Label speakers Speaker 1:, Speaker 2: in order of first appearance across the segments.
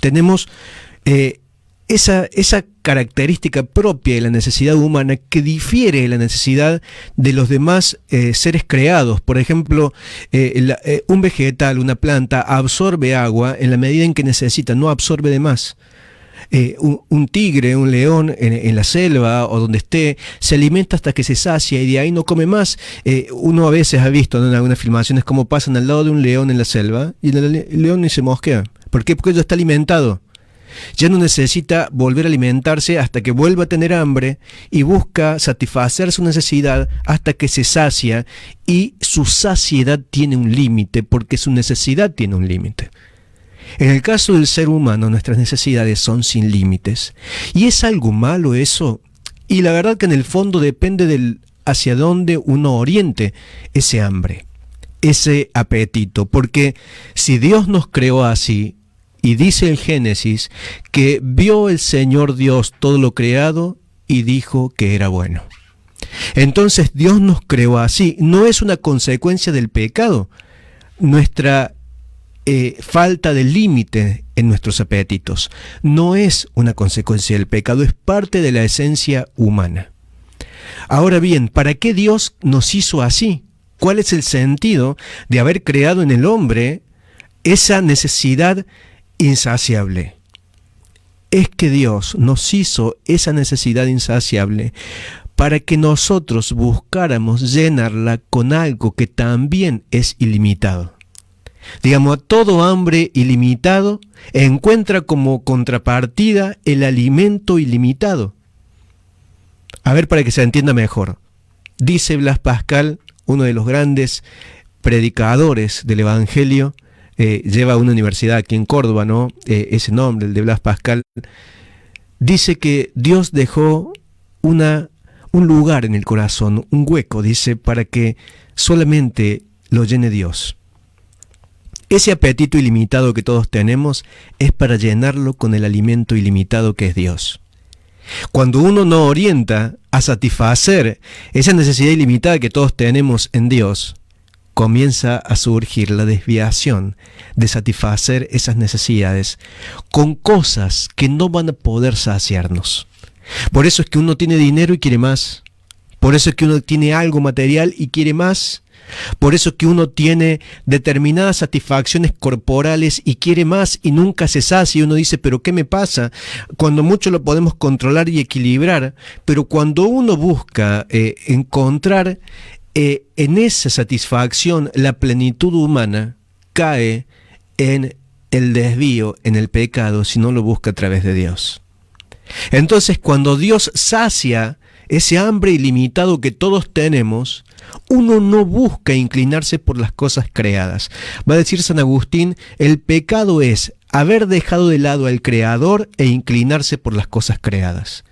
Speaker 1: tenemos esa característica propia de la necesidad humana que difiere de la necesidad de los demás seres creados. Por ejemplo, un vegetal, una planta, absorbe agua en la medida en que necesita, no absorbe de más. Un tigre, un león en la selva o donde esté, se alimenta hasta que se sacia y de ahí no come más. Uno a veces ha visto, ¿no?, en algunas filmaciones cómo pasan al lado de un león en la selva y el león ni se mosquea. ¿Por qué? Porque ya está alimentado. Ya no necesita volver a alimentarse hasta que vuelva a tener hambre y busca satisfacer su necesidad hasta que se sacia, y su saciedad tiene un límite porque su necesidad tiene un límite. En el caso del ser humano, nuestras necesidades son sin límites. ¿Y es algo malo eso? Y la verdad que en el fondo depende del hacia dónde uno oriente ese hambre, ese apetito. Porque si Dios nos creó así, y dice el Génesis que vio el Señor Dios todo lo creado y dijo que era bueno. Entonces Dios nos creó así. No es una consecuencia del pecado nuestra falta de límite en nuestros apetitos. No es una consecuencia del pecado, es parte de la esencia humana. Ahora bien, ¿para qué Dios nos hizo así? ¿Cuál es el sentido de haber creado en el hombre esa necesidad insaciable? Es que Dios nos hizo esa necesidad insaciable para que nosotros buscáramos llenarla con algo que también es ilimitado. Digamos, a todo hambre ilimitado encuentra como contrapartida el alimento ilimitado. A ver, para que se entienda mejor. Dice Blas Pascal, uno de los grandes predicadores del Evangelio, lleva una universidad aquí en Córdoba, ¿no? Ese nombre, el de Blas Pascal, dice que Dios dejó un lugar en el corazón, un hueco, dice, para que solamente lo llene Dios. Ese apetito ilimitado que todos tenemos es para llenarlo con el alimento ilimitado que es Dios. Cuando uno no orienta a satisfacer esa necesidad ilimitada que todos tenemos en Dios, comienza a surgir la desviación de satisfacer esas necesidades con cosas que no van a poder saciarnos. Por eso es que uno tiene dinero y quiere más. Por eso es que uno tiene algo material y quiere más. Por eso es que uno tiene determinadas satisfacciones corporales y quiere más y nunca se sacia. Y uno dice, ¿pero qué me pasa? Cuando mucho lo podemos controlar y equilibrar, pero cuando uno busca encontrar en esa satisfacción la plenitud humana, cae en el desvío, en el pecado, si no lo busca a través de Dios. Entonces, cuando Dios sacia ese hambre ilimitado que todos tenemos, uno no busca inclinarse por las cosas creadas. Va a decir San Agustín, el pecado es haber dejado de lado al Creador e inclinarse por las cosas creadas.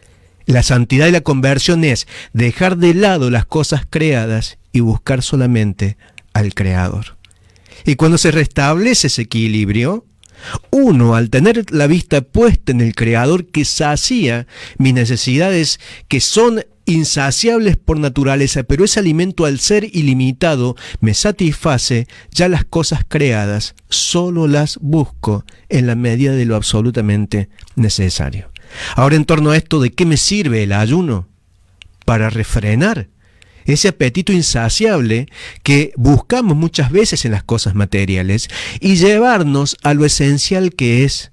Speaker 1: La santidad y la conversión es dejar de lado las cosas creadas y buscar solamente al Creador. Y cuando se restablece ese equilibrio, uno, al tener la vista puesta en el Creador que sacía mis necesidades, que son insaciables por naturaleza, pero ese alimento al ser ilimitado me satisface, ya las cosas creadas solo las busco en la medida de lo absolutamente necesario. Ahora, en torno a esto, ¿de qué me sirve el ayuno? Para refrenar ese apetito insaciable que buscamos muchas veces en las cosas materiales y llevarnos a lo esencial, que es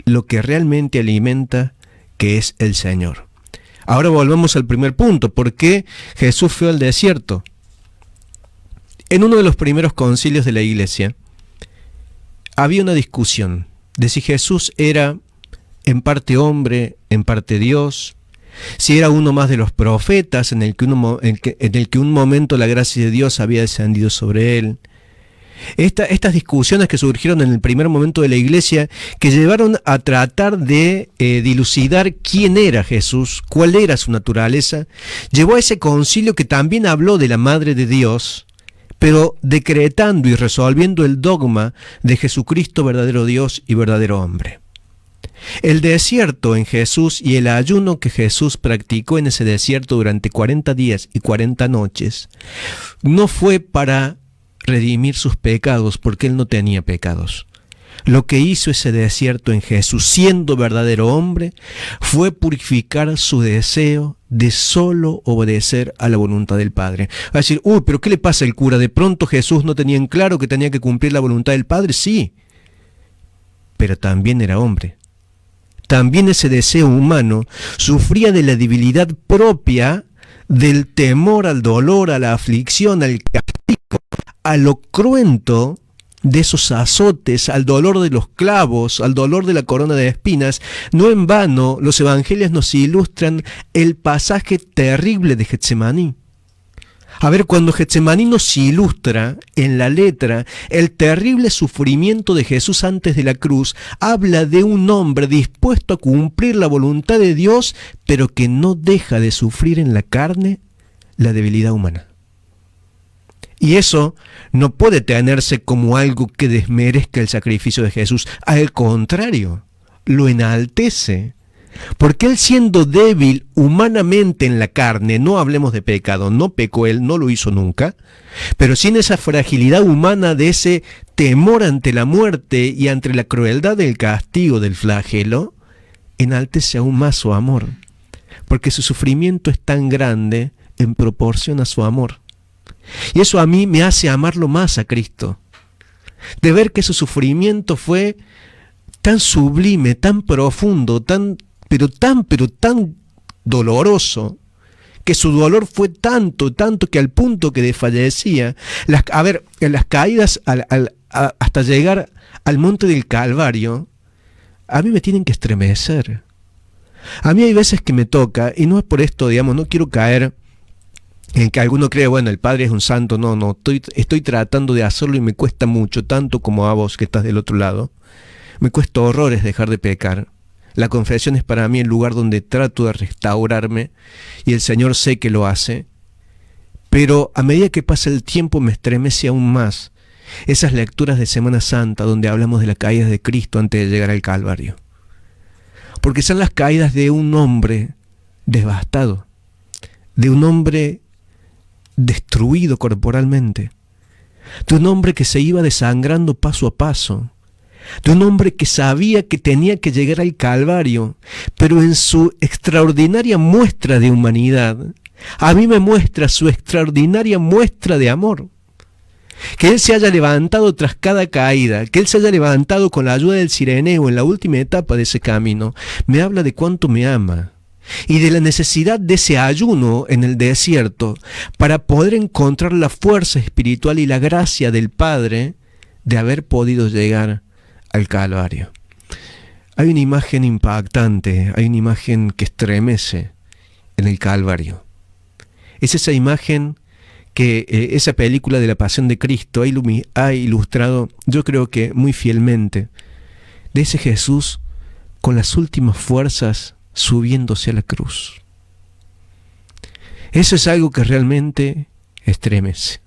Speaker 1: lo que realmente alimenta, que es el Señor. Ahora volvamos al primer punto. ¿Por qué Jesús fue al desierto? En uno de los primeros concilios de la Iglesia había una discusión de si Jesús era en parte hombre, en parte Dios, si era uno más de los profetas en el que un momento la gracia de Dios había descendido sobre él. Estas discusiones que surgieron en el primer momento de la Iglesia, que llevaron a tratar de dilucidar quién era Jesús, cuál era su naturaleza, llevó a ese concilio que también habló de la Madre de Dios, pero decretando y resolviendo el dogma de Jesucristo, verdadero Dios y verdadero hombre. El desierto en Jesús y el ayuno que Jesús practicó en ese desierto durante 40 días y 40 noches no fue para redimir sus pecados, porque él no tenía pecados. Lo que hizo ese desierto en Jesús, siendo verdadero hombre, fue purificar su deseo de solo obedecer a la voluntad del Padre. Va a decir, pero ¿qué le pasa al cura? ¿De pronto Jesús no tenía en claro que tenía que cumplir la voluntad del Padre? Sí, pero también era hombre. También ese deseo humano sufría de la debilidad propia del temor al dolor, a la aflicción, al castigo, a lo cruento de esos azotes, al dolor de los clavos, al dolor de la corona de espinas. No en vano los evangelios nos ilustran el pasaje terrible de Getsemaní. A ver, cuando Getsemaní nos ilustra en la letra el terrible sufrimiento de Jesús antes de la cruz, habla de un hombre dispuesto a cumplir la voluntad de Dios, pero que no deja de sufrir en la carne la debilidad humana. Y eso no puede tenerse como algo que desmerezca el sacrificio de Jesús. Al contrario, lo enaltece. Porque él, siendo débil humanamente en la carne, no hablemos de pecado, no pecó él, no lo hizo nunca, pero sin esa fragilidad humana de ese temor ante la muerte y ante la crueldad del castigo, del flagelo, enaltece aún más su amor. Porque su sufrimiento es tan grande en proporción a su amor. Y eso a mí me hace amarlo más a Cristo. De ver que su sufrimiento fue tan sublime, tan profundo, pero tan doloroso, que su dolor fue tanto que al punto que desfallecía. En las caídas hasta llegar al monte del Calvario, a mí me tienen que estremecer. A mí hay veces que me toca, y no es por esto, digamos, no quiero caer en que alguno cree, bueno, el Padre es un santo. No, estoy tratando de hacerlo y me cuesta mucho, tanto como a vos que estás del otro lado. Me cuesta horrores dejar de pecar. La confesión es para mí el lugar donde trato de restaurarme, y el Señor sé que lo hace, pero a medida que pasa el tiempo me estremece aún más esas lecturas de Semana Santa donde hablamos de las caídas de Cristo antes de llegar al Calvario. Porque son las caídas de un hombre devastado, de un hombre destruido corporalmente, de un hombre que se iba desangrando paso a paso, de un hombre que sabía que tenía que llegar al Calvario, pero en su extraordinaria muestra de humanidad, a mí me muestra su extraordinaria muestra de amor. Que Él se haya levantado tras cada caída, que Él se haya levantado con la ayuda del Cireneo en la última etapa de ese camino, me habla de cuánto me ama y de la necesidad de ese ayuno en el desierto para poder encontrar la fuerza espiritual y la gracia del Padre de haber podido llegar al Calvario. Hay una imagen impactante, hay una imagen que estremece en el Calvario. Es esa imagen que esa película de la Pasión de Cristo ha ilustrado, yo creo que muy fielmente, de ese Jesús con las últimas fuerzas subiéndose a la cruz. Eso es algo que realmente estremece.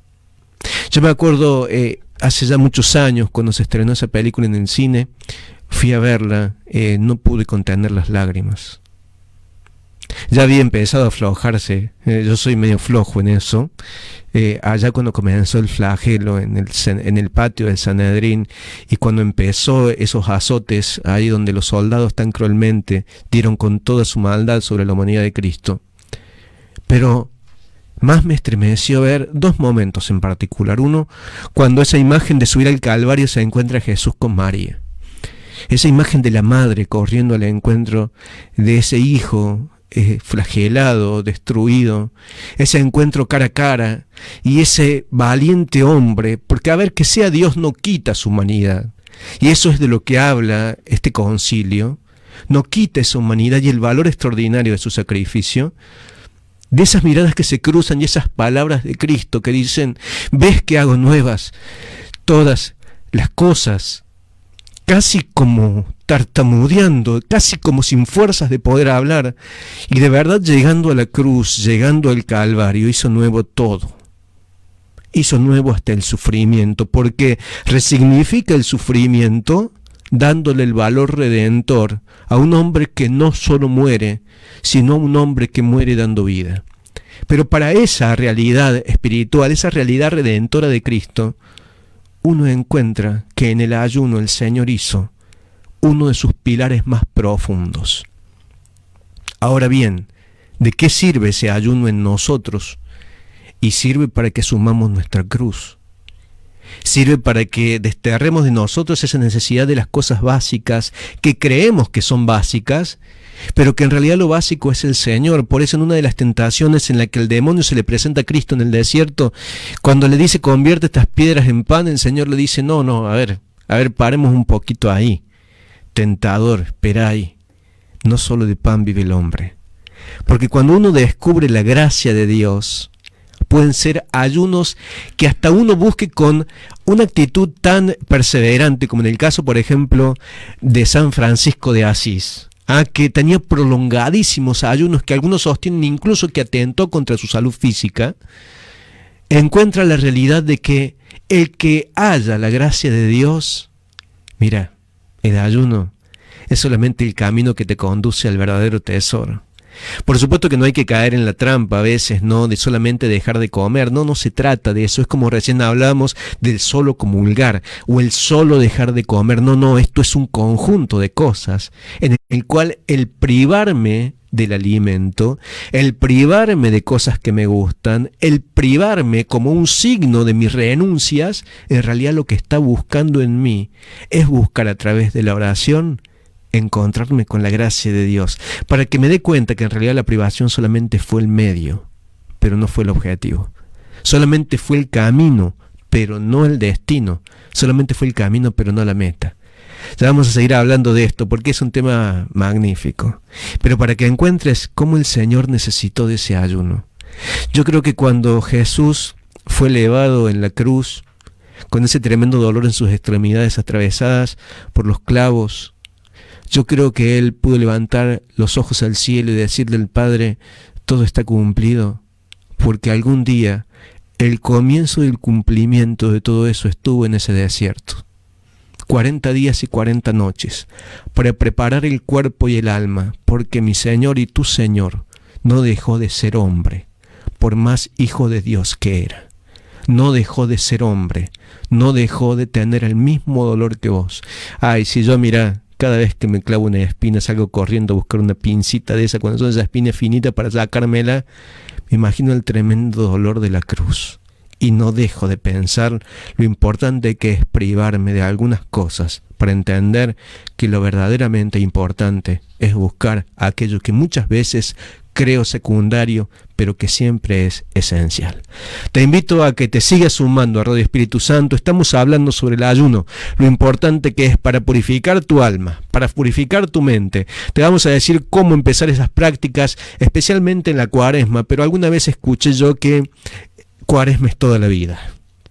Speaker 1: Yo me acuerdo hace ya muchos años, cuando se estrenó esa película en el cine, fui a verla, no pude contener las lágrimas. Ya había empezado a aflojarse, yo soy medio flojo en eso, allá cuando comenzó el flagelo en el patio del Sanedrín, y cuando empezó esos azotes, ahí donde los soldados tan cruelmente dieron con toda su maldad sobre la humanidad de Cristo. Pero más me estremeció ver dos momentos en particular. Uno, cuando esa imagen de subir al Calvario se encuentra Jesús con María. Esa imagen de la madre corriendo al encuentro de ese hijo flagelado, destruido, ese encuentro cara a cara, y ese valiente hombre, porque a ver, que sea Dios no quita su humanidad, y eso es de lo que habla este concilio, no quita esa humanidad y el valor extraordinario de su sacrificio, de esas miradas que se cruzan y esas palabras de Cristo que dicen, ves que hago nuevas todas las cosas, casi como tartamudeando, casi como sin fuerzas de poder hablar, y de verdad llegando a la cruz, llegando al Calvario, hizo nuevo todo. Hizo nuevo hasta el sufrimiento, porque resignifica el sufrimiento dándole el valor redentor a un hombre que no solo muere, sino a un hombre que muere dando vida. Pero para esa realidad espiritual, esa realidad redentora de Cristo, uno encuentra que en el ayuno el Señor hizo uno de sus pilares más profundos. Ahora bien, ¿de qué sirve ese ayuno en nosotros? Y sirve para que asumamos nuestra cruz. Sirve para que desterremos de nosotros esa necesidad de las cosas básicas que creemos que son básicas, pero que en realidad lo básico es el Señor. Por eso en una de las tentaciones en la que el demonio se le presenta a Cristo en el desierto, cuando le dice convierte estas piedras en pan, el Señor le dice no, a ver, paremos un poquito ahí. Tentador, espera ahí. No solo de pan vive el hombre. Porque cuando uno descubre la gracia de Dios, pueden ser ayunos que hasta uno busque con una actitud tan perseverante como en el caso, por ejemplo, de San Francisco de Asís, que tenía prolongadísimos ayunos que algunos sostienen incluso que atentó contra su salud física. Encuentra la realidad de que el que haya la gracia de Dios, mira, el ayuno es solamente el camino que te conduce al verdadero tesoro. Por supuesto que no hay que caer en la trampa a veces, ¿no? De solamente dejar de comer. No se trata de eso. Es como recién hablábamos del solo comulgar o el solo dejar de comer. No, esto es un conjunto de cosas en el cual el privarme del alimento, el privarme de cosas que me gustan, el privarme como un signo de mis renuncias, en realidad lo que está buscando en mí es buscar a través de la oración encontrarme con la gracia de Dios, para que me dé cuenta que en realidad la privación solamente fue el medio, pero no fue el objetivo. Solamente fue el camino, pero no el destino. Solamente fue el camino, pero no la meta. Ya vamos a seguir hablando de esto, porque es un tema magnífico. Pero para que encuentres cómo el Señor necesitó de ese ayuno. Yo creo que cuando Jesús fue elevado en la cruz, con ese tremendo dolor en sus extremidades atravesadas por los clavos, yo creo que Él pudo levantar los ojos al cielo y decirle al Padre, todo está cumplido, porque algún día el comienzo del cumplimiento de todo eso estuvo en ese desierto. 40 días y 40 noches, para preparar el cuerpo y el alma, porque mi Señor y tu Señor no dejó de ser hombre, por más hijo de Dios que era. No dejó de ser hombre, no dejó de tener el mismo dolor que vos. Ay, si yo, mirá, cada vez que me clavo una espina salgo corriendo a buscar una pincita de esa, cuando son esas espinas finitas para sacármela, me imagino el tremendo dolor de la cruz. Y no dejo de pensar lo importante que es privarme de algunas cosas para entender que lo verdaderamente importante es buscar aquello que muchas veces creo secundario, pero que siempre es esencial. Te invito a que te sigas sumando a Radio Espíritu Santo. Estamos hablando sobre el ayuno, lo importante que es para purificar tu alma, para purificar tu mente. Te vamos a decir cómo empezar esas prácticas, especialmente en la Cuaresma, pero alguna vez escuché yo que Cuaresma es toda la vida.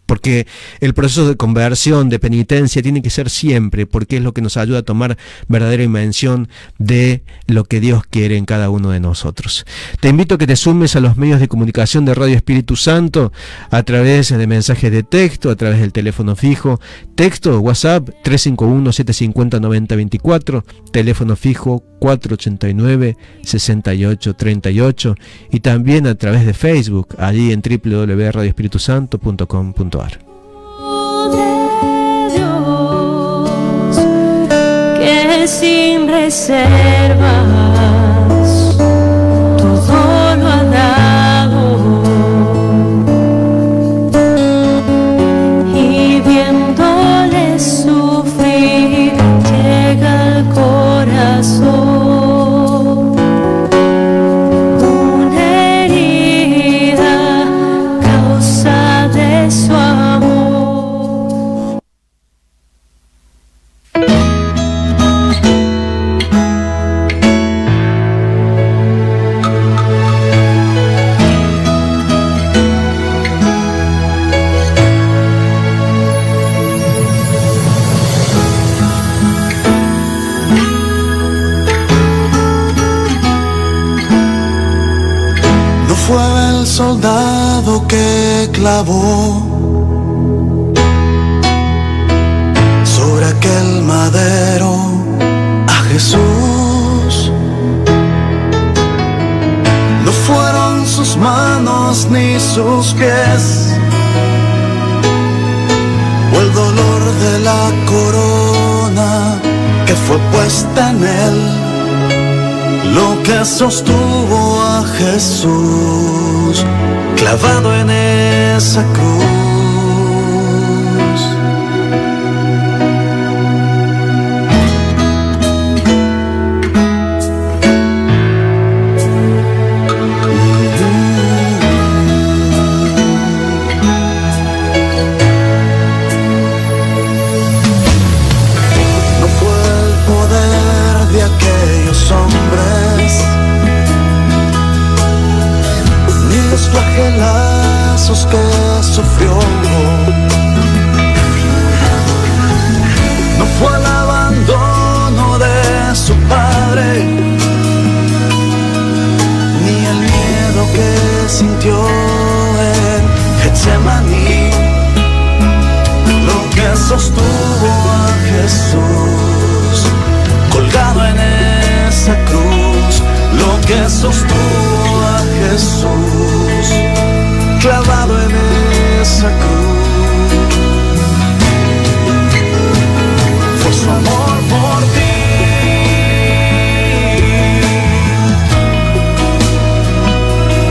Speaker 1: Porque el proceso de conversión, de penitencia, tiene que ser siempre, porque es lo que nos ayuda a tomar verdadera dimensión de lo que Dios quiere en cada uno de nosotros. Te invito a que te sumes a los medios de comunicación de Radio Espíritu Santo a través de mensajes de texto, a través del teléfono fijo, texto, WhatsApp 351-750-9024, teléfono fijo 489-6838 y también a través de Facebook, allí en www.radioespiritusanto.com.ar.
Speaker 2: De Dios, que sin reservas todo lo ha dado, y viéndole sufrir llega al corazón una herida, causa de su amor.
Speaker 3: No fue el soldado que clavó sobre aquel madero a Jesús. No fueron sus manos ni sus pies, o el dolor la corona que fue puesta en él, lo que sostuvo a Jesús clavado en esa cruz. Flagelazos que sufrió, no fue el abandono de su padre, ni el miedo que sintió en Getsemaní, lo que sostuvo a Jesús colgado en esa cruz, lo que sostuvo a Jesús clavado en esa cruz, fue su amor por ti,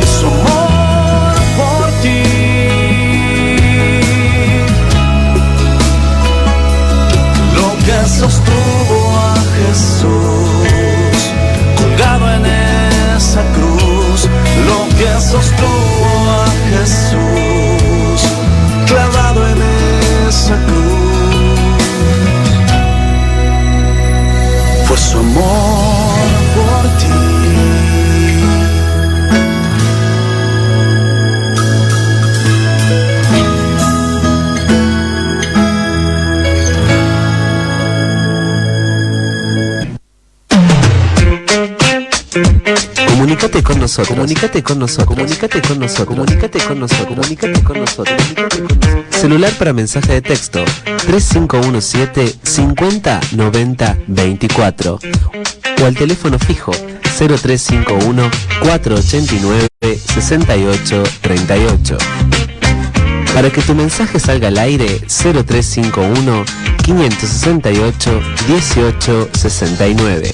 Speaker 3: su amor por ti, lo que sostuvo a Jesús colgado en esa cruz, lo que sostuvo a Jesús clavado en esa cruz, fue su amor por ti.
Speaker 4: Comunícate con nosotros, comunícate con nosotros, comunícate con nosotros, comunícate con nosotros, comunícate con nosotros, comunícate con nosotros. Celular para mensaje de texto 3517 50 90 24 o al teléfono fijo 0351 489 68 38. Para que tu mensaje salga al aire 0351 568 18 69.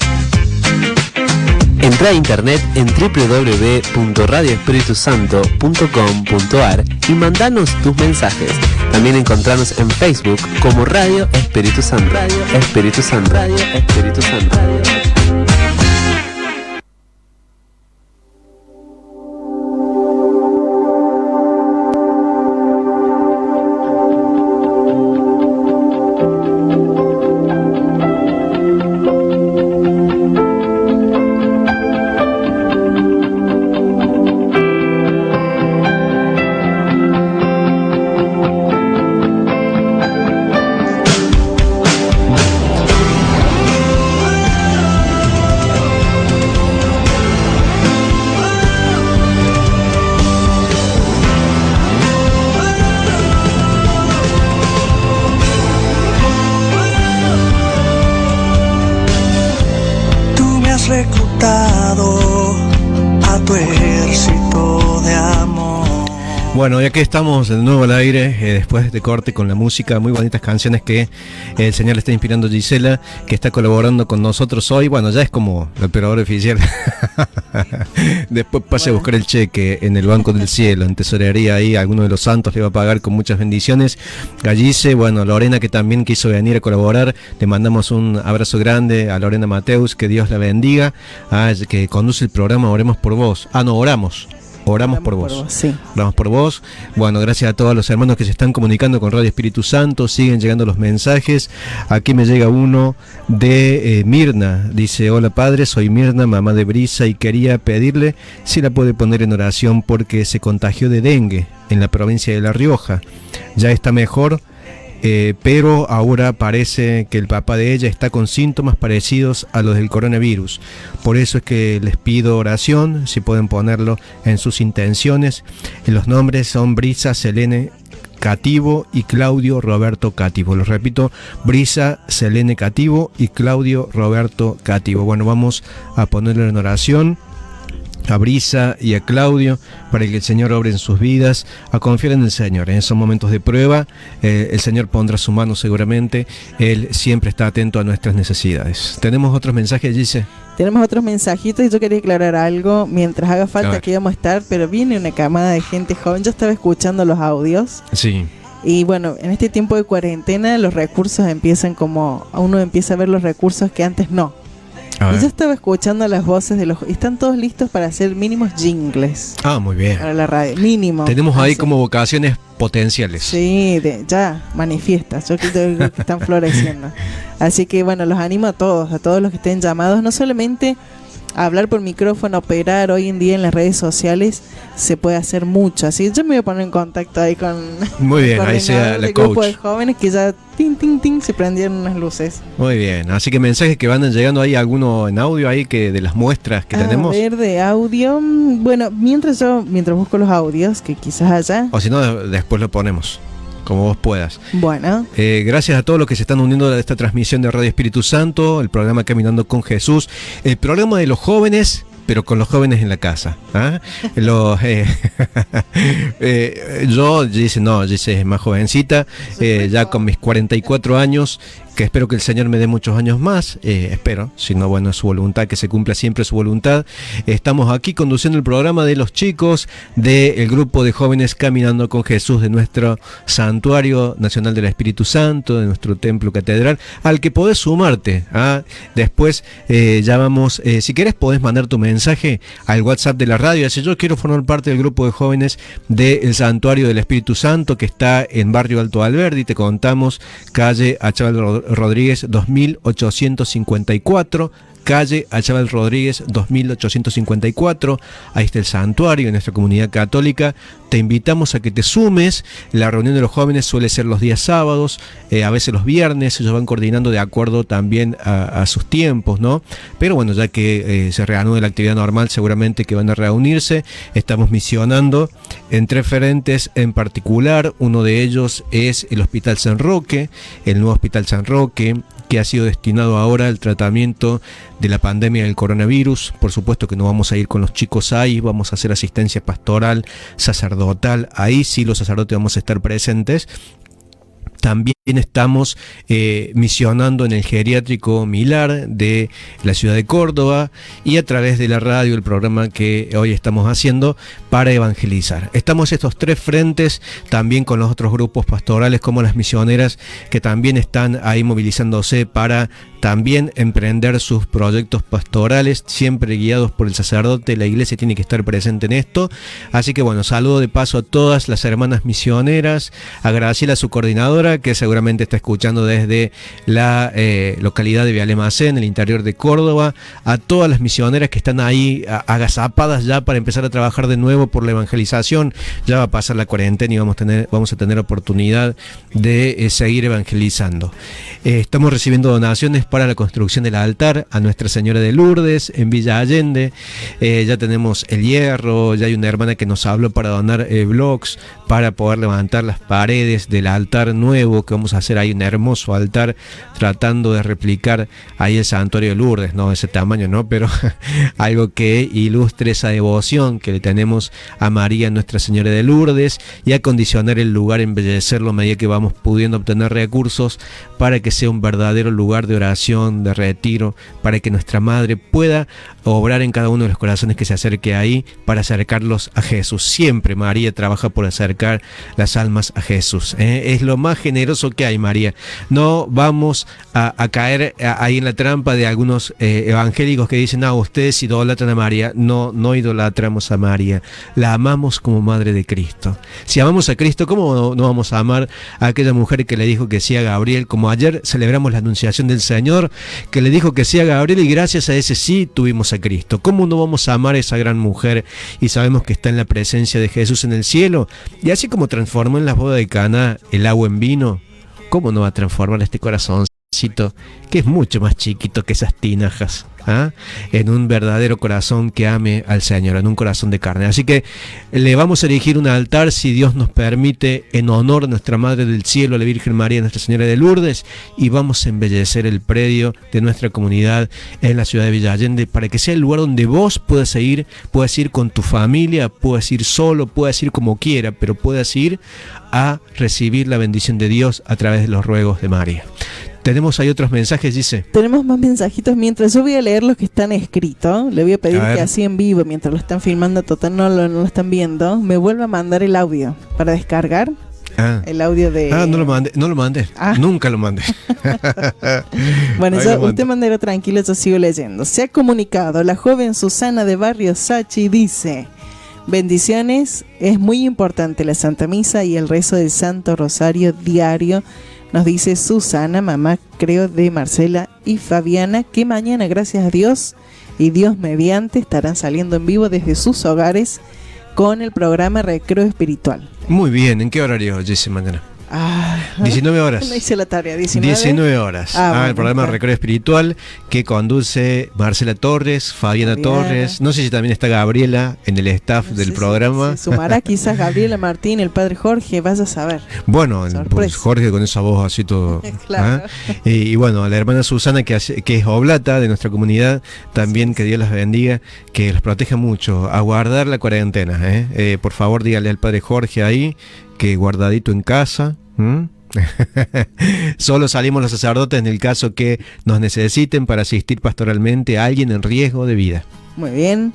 Speaker 4: Entra a internet en www.radioespiritusanto.com.ar y mandanos tus mensajes. También encontrarnos en Facebook como Radio Espíritu Santo. Radio Espíritu Santo. Radio Espíritu Santo.
Speaker 1: Bueno, ya que estamos de nuevo al aire, después de este corte con la música, muy bonitas canciones que el señor le está inspirando a Gisela, que está colaborando con nosotros hoy. Bueno, ya es como el operador oficial. Después pase a buscar el cheque en el Banco del Cielo, en tesorería ahí, alguno de los santos le va a pagar con muchas bendiciones. Gallice, bueno, Lorena, que también quiso venir a colaborar, le mandamos un abrazo grande a Lorena Mateus, que Dios la bendiga, que conduce el programa Oremos por Vos. Oramos por vos.
Speaker 5: Sí.
Speaker 1: Oramos por vos. Bueno, gracias a todos los hermanos que se están comunicando con Radio Espíritu Santo. Siguen llegando los mensajes. Aquí me llega uno de Mirna. Dice: hola padre, soy Mirna, mamá de Brisa, y quería pedirle si la puede poner en oración porque se contagió de dengue en la provincia de La Rioja. Ya está mejor, pero ahora parece que el papá de ella está con síntomas parecidos a los del coronavirus. Por eso es que les pido oración, si pueden ponerlo en sus intenciones. Los nombres son Brisa Selene Cativo y Claudio Roberto Cativo. Los repito: Brisa Selene Cativo y Claudio Roberto Cativo. Bueno, vamos a ponerlo en oración. a Brisa y a Claudio, para que el Señor obre en sus vidas, a confiar en el Señor. En esos momentos de prueba, el Señor pondrá su mano seguramente. Él siempre está atento a nuestras necesidades. ¿Tenemos otros mensajes, Gise?
Speaker 5: Tenemos otros mensajitos y yo quería aclarar algo. Mientras haga
Speaker 1: A
Speaker 5: falta,
Speaker 1: ver.
Speaker 5: aquí vamos a estar, pero viene una camada de gente joven. Yo estaba escuchando los audios
Speaker 1: Sí.
Speaker 5: y bueno, en este tiempo de cuarentena los recursos empiezan como... Uno empieza a ver los recursos que antes no.
Speaker 1: A
Speaker 5: Y yo
Speaker 1: ver.
Speaker 5: estaba escuchando las voces de los... Están todos listos para hacer mínimos jingles
Speaker 1: Ah, muy bien.
Speaker 5: para la radio. Mínimo.
Speaker 1: Tenemos ahí
Speaker 5: Así.
Speaker 1: como vocaciones potenciales.
Speaker 5: Sí, ya, manifiestas. Yo creo que están floreciendo. Así que bueno, los animo a todos los que estén llamados, no solamente a hablar por micrófono, operar. Hoy en día en las redes sociales se puede hacer mucho. Así que yo me voy a poner en contacto ahí con
Speaker 1: Muy bien,
Speaker 5: el
Speaker 1: ahí sea
Speaker 5: coordinador
Speaker 1: la
Speaker 5: del grupo
Speaker 1: coach.
Speaker 5: de jóvenes que ya tin, se prendieron unas luces.
Speaker 1: Muy bien, así que mensajes que van llegando ahí, alguno en audio ahí que de las muestras que tenemos.
Speaker 5: A ver, de audio. Bueno, mientras busco los audios, que quizás haya.
Speaker 1: O si no, después lo ponemos, como vos puedas.
Speaker 5: Bueno,
Speaker 1: Gracias a todos los que se están uniendo a esta transmisión de Radio Espíritu Santo, el programa Caminando con Jesús, el programa de los jóvenes, pero con los jóvenes en la casa. ¿Ah? Yo, Gise es más jovencita, ya con mis 44 años, que espero que el Señor me dé muchos años más, espero, si no, bueno, es su voluntad, que se cumpla siempre su voluntad. Estamos aquí conduciendo el programa de los chicos del grupo de jóvenes Caminando con Jesús de nuestro Santuario Nacional del Espíritu Santo, de nuestro templo catedral, al que podés sumarte. Después ya vamos, si querés podés mandar tu mensaje al WhatsApp de la radio, decir yo quiero formar parte del grupo de jóvenes del Santuario del Espíritu Santo que está en Barrio Alto Alberdi, te contamos, calle Achával Rodríguez 2854, calle Achával Rodríguez 2854, ahí está el santuario en nuestra comunidad católica. Te invitamos a que te sumes. La reunión de los jóvenes suele ser los días sábados, a veces los viernes, ellos van coordinando de acuerdo también a sus tiempos, ¿no? Pero bueno, ya que se reanude la actividad normal, seguramente que van a reunirse. Estamos misionando en 3 frentes en particular. Uno de ellos es el Hospital San Roque, el nuevo Hospital San Roque, que ha sido destinado ahora al tratamiento de la pandemia del coronavirus. Por supuesto que no vamos a ir con los chicos ahí, vamos a hacer asistencia pastoral, sacerdotal, ahí sí los sacerdotes vamos a estar presentes. También estamos misionando en el geriátrico Milar de la ciudad de Córdoba y a través de la radio, el programa que hoy estamos haciendo para evangelizar. Estamos estos 3 frentes, también con los otros grupos pastorales como las misioneras, que también están ahí movilizándose para también emprender sus proyectos pastorales, siempre guiados por el sacerdote. La iglesia tiene que estar presente en esto. Así que bueno, saludo de paso a todas las hermanas misioneras, a Graciela, su coordinadora, que seguramente está escuchando desde la localidad de Vialemacén, en el interior de Córdoba, a todas las misioneras que están ahí agazapadas ya para empezar a trabajar de nuevo por la evangelización. Ya va a pasar la cuarentena y vamos a tener oportunidad de seguir evangelizando. Estamos recibiendo donaciones para la construcción del altar a Nuestra Señora de Lourdes en Villa Allende. Ya tenemos el hierro, ya hay una hermana que nos habló para donar blocks para poder levantar las paredes del altar nuevo, que vamos a hacer ahí un hermoso altar tratando de replicar ahí el santuario de Lourdes, no ese tamaño, no, pero algo que ilustre esa devoción que le tenemos a María, Nuestra Señora de Lourdes, y acondicionar el lugar, embellecerlo a medida que vamos pudiendo obtener recursos para que sea un verdadero lugar de oración, de retiro, para que nuestra Madre pueda obrar en cada uno de los corazones que se acerque ahí para acercarlos a Jesús. Siempre María trabaja por acercar las almas a Jesús. Es lo más generoso que hay, María. No vamos a caer ahí en la trampa de algunos evangélicos que dicen, ustedes idolatran a María. No idolatramos a María. La amamos como Madre de Cristo. Si amamos a Cristo, ¿cómo no vamos a amar a aquella mujer que le dijo que sí a Gabriel? Como ayer celebramos la anunciación del Señor, que le dijo que sí a Gabriel y gracias a ese sí tuvimos a Cristo. ¿Cómo no vamos a amar a esa gran mujer y sabemos que está en la presencia de Jesús en el cielo? Y así como transformó en las bodas de Caná el agua en vino, ¿cómo no va a transformar este corazón que es mucho más chiquito que esas tinajas, ¿ah? En un verdadero corazón que ame al Señor, en un corazón de carne. Así que le vamos a erigir un altar, si Dios nos permite, en honor a nuestra Madre del Cielo, a la Virgen María, Nuestra Señora de Lourdes, y vamos a embellecer el predio de nuestra comunidad en la ciudad de Villa Allende, para que sea el lugar donde vos puedas ir con tu familia, puedas ir solo, puedas ir como quiera, pero puedas ir a recibir la bendición de Dios a través de los ruegos de María. Tenemos ahí otros mensajes, dice.
Speaker 5: Tenemos más mensajitos. Mientras yo voy a leer los que están escritos, le voy a pedir que así en vivo, mientras lo están filmando, total no lo están viendo, me vuelva a mandar el audio para descargar. El audio de...
Speaker 1: no lo mandé. Nunca lo mandé.
Speaker 5: Bueno, usted mandero tranquilo, yo sigo leyendo. Se ha comunicado la joven Susana de Barrio Sachi, dice: bendiciones, es muy importante la Santa Misa y el rezo del Santo Rosario diario. Nos dice Susana, mamá creo de Marcela y Fabiana, que mañana, gracias a Dios y Dios mediante, estarán saliendo en vivo desde sus hogares con el programa Recreo Espiritual.
Speaker 1: Muy bien, ¿en qué horario, Jessy, mañana? 19 horas.
Speaker 5: No hice la tarea,
Speaker 1: 19 horas.
Speaker 5: Bueno,
Speaker 1: el programa Recreo Espiritual que conduce Marcela Torres, Fabiana Torres. No sé si también está Gabriela en el staff del programa.
Speaker 5: Se sumará quizás Gabriela Martín, el padre Jorge, vaya a saber.
Speaker 1: Bueno, pues Jorge con esa voz así todo.
Speaker 5: Claro.
Speaker 1: Y bueno, la hermana Susana que es oblata de nuestra comunidad, también que Dios las bendiga, que los proteja mucho, a guardar la cuarentena. Por favor, dígale al padre Jorge ahí que guardadito en casa. Solo salimos los sacerdotes en el caso que nos necesiten para asistir pastoralmente a alguien en riesgo de vida.
Speaker 5: Muy bien.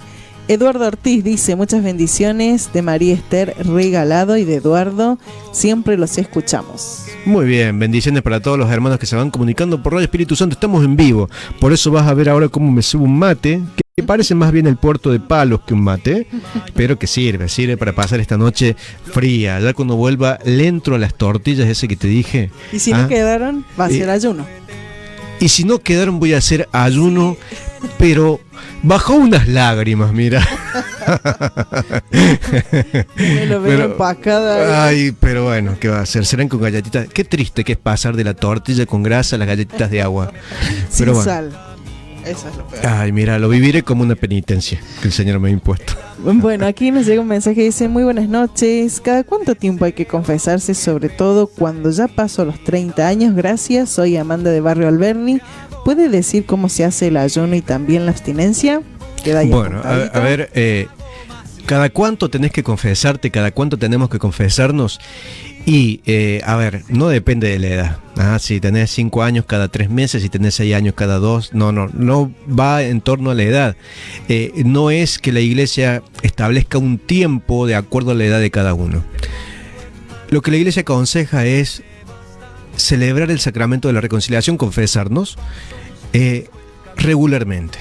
Speaker 5: Eduardo Ortiz dice: muchas bendiciones de María Esther Regalado y de Eduardo, siempre los escuchamos.
Speaker 1: Muy bien, bendiciones para todos los hermanos que se van comunicando por Radio Espíritu Santo. Estamos en vivo, por eso vas a ver ahora cómo me subo un mate, que parece más bien el puerto de Palos que un mate, pero que sirve para pasar esta noche fría. Ya cuando vuelva le entro a las tortillas ese que te dije.
Speaker 5: Y si no quedaron, va a ser ayuno.
Speaker 1: Y si no quedaron, voy a hacer ayuno, pero bajó unas lágrimas, mira.
Speaker 5: Me lo veo empacada.
Speaker 1: Ay, pero bueno, ¿qué va a hacer? Serán con galletitas. Qué triste que es pasar de la tortilla con grasa a las galletitas de agua.
Speaker 5: Sin
Speaker 1: pero bueno.
Speaker 5: sal. Eso es lo peor.
Speaker 1: Ay, mira, lo viviré como una penitencia que el Señor me ha impuesto.
Speaker 5: Bueno, aquí nos llega un mensaje que dice: muy buenas noches. ¿Cada cuánto tiempo hay que confesarse? Sobre todo cuando ya paso los 30 años. Gracias, soy Amanda de Barrio Alberni. ¿Puede decir cómo se hace el ayuno y también la abstinencia?
Speaker 1: Bueno, a ver, ¿cada cuánto tenés que confesarte? ¿Cada cuánto tenemos que confesarnos? Y, a ver, no depende de la edad. Si tenés 5 años cada 3 meses, si tenés 6 años cada 2, no va en torno a la edad. No es que la iglesia establezca un tiempo de acuerdo a la edad de cada uno. Lo que la iglesia aconseja es celebrar el sacramento de la reconciliación, confesarnos regularmente.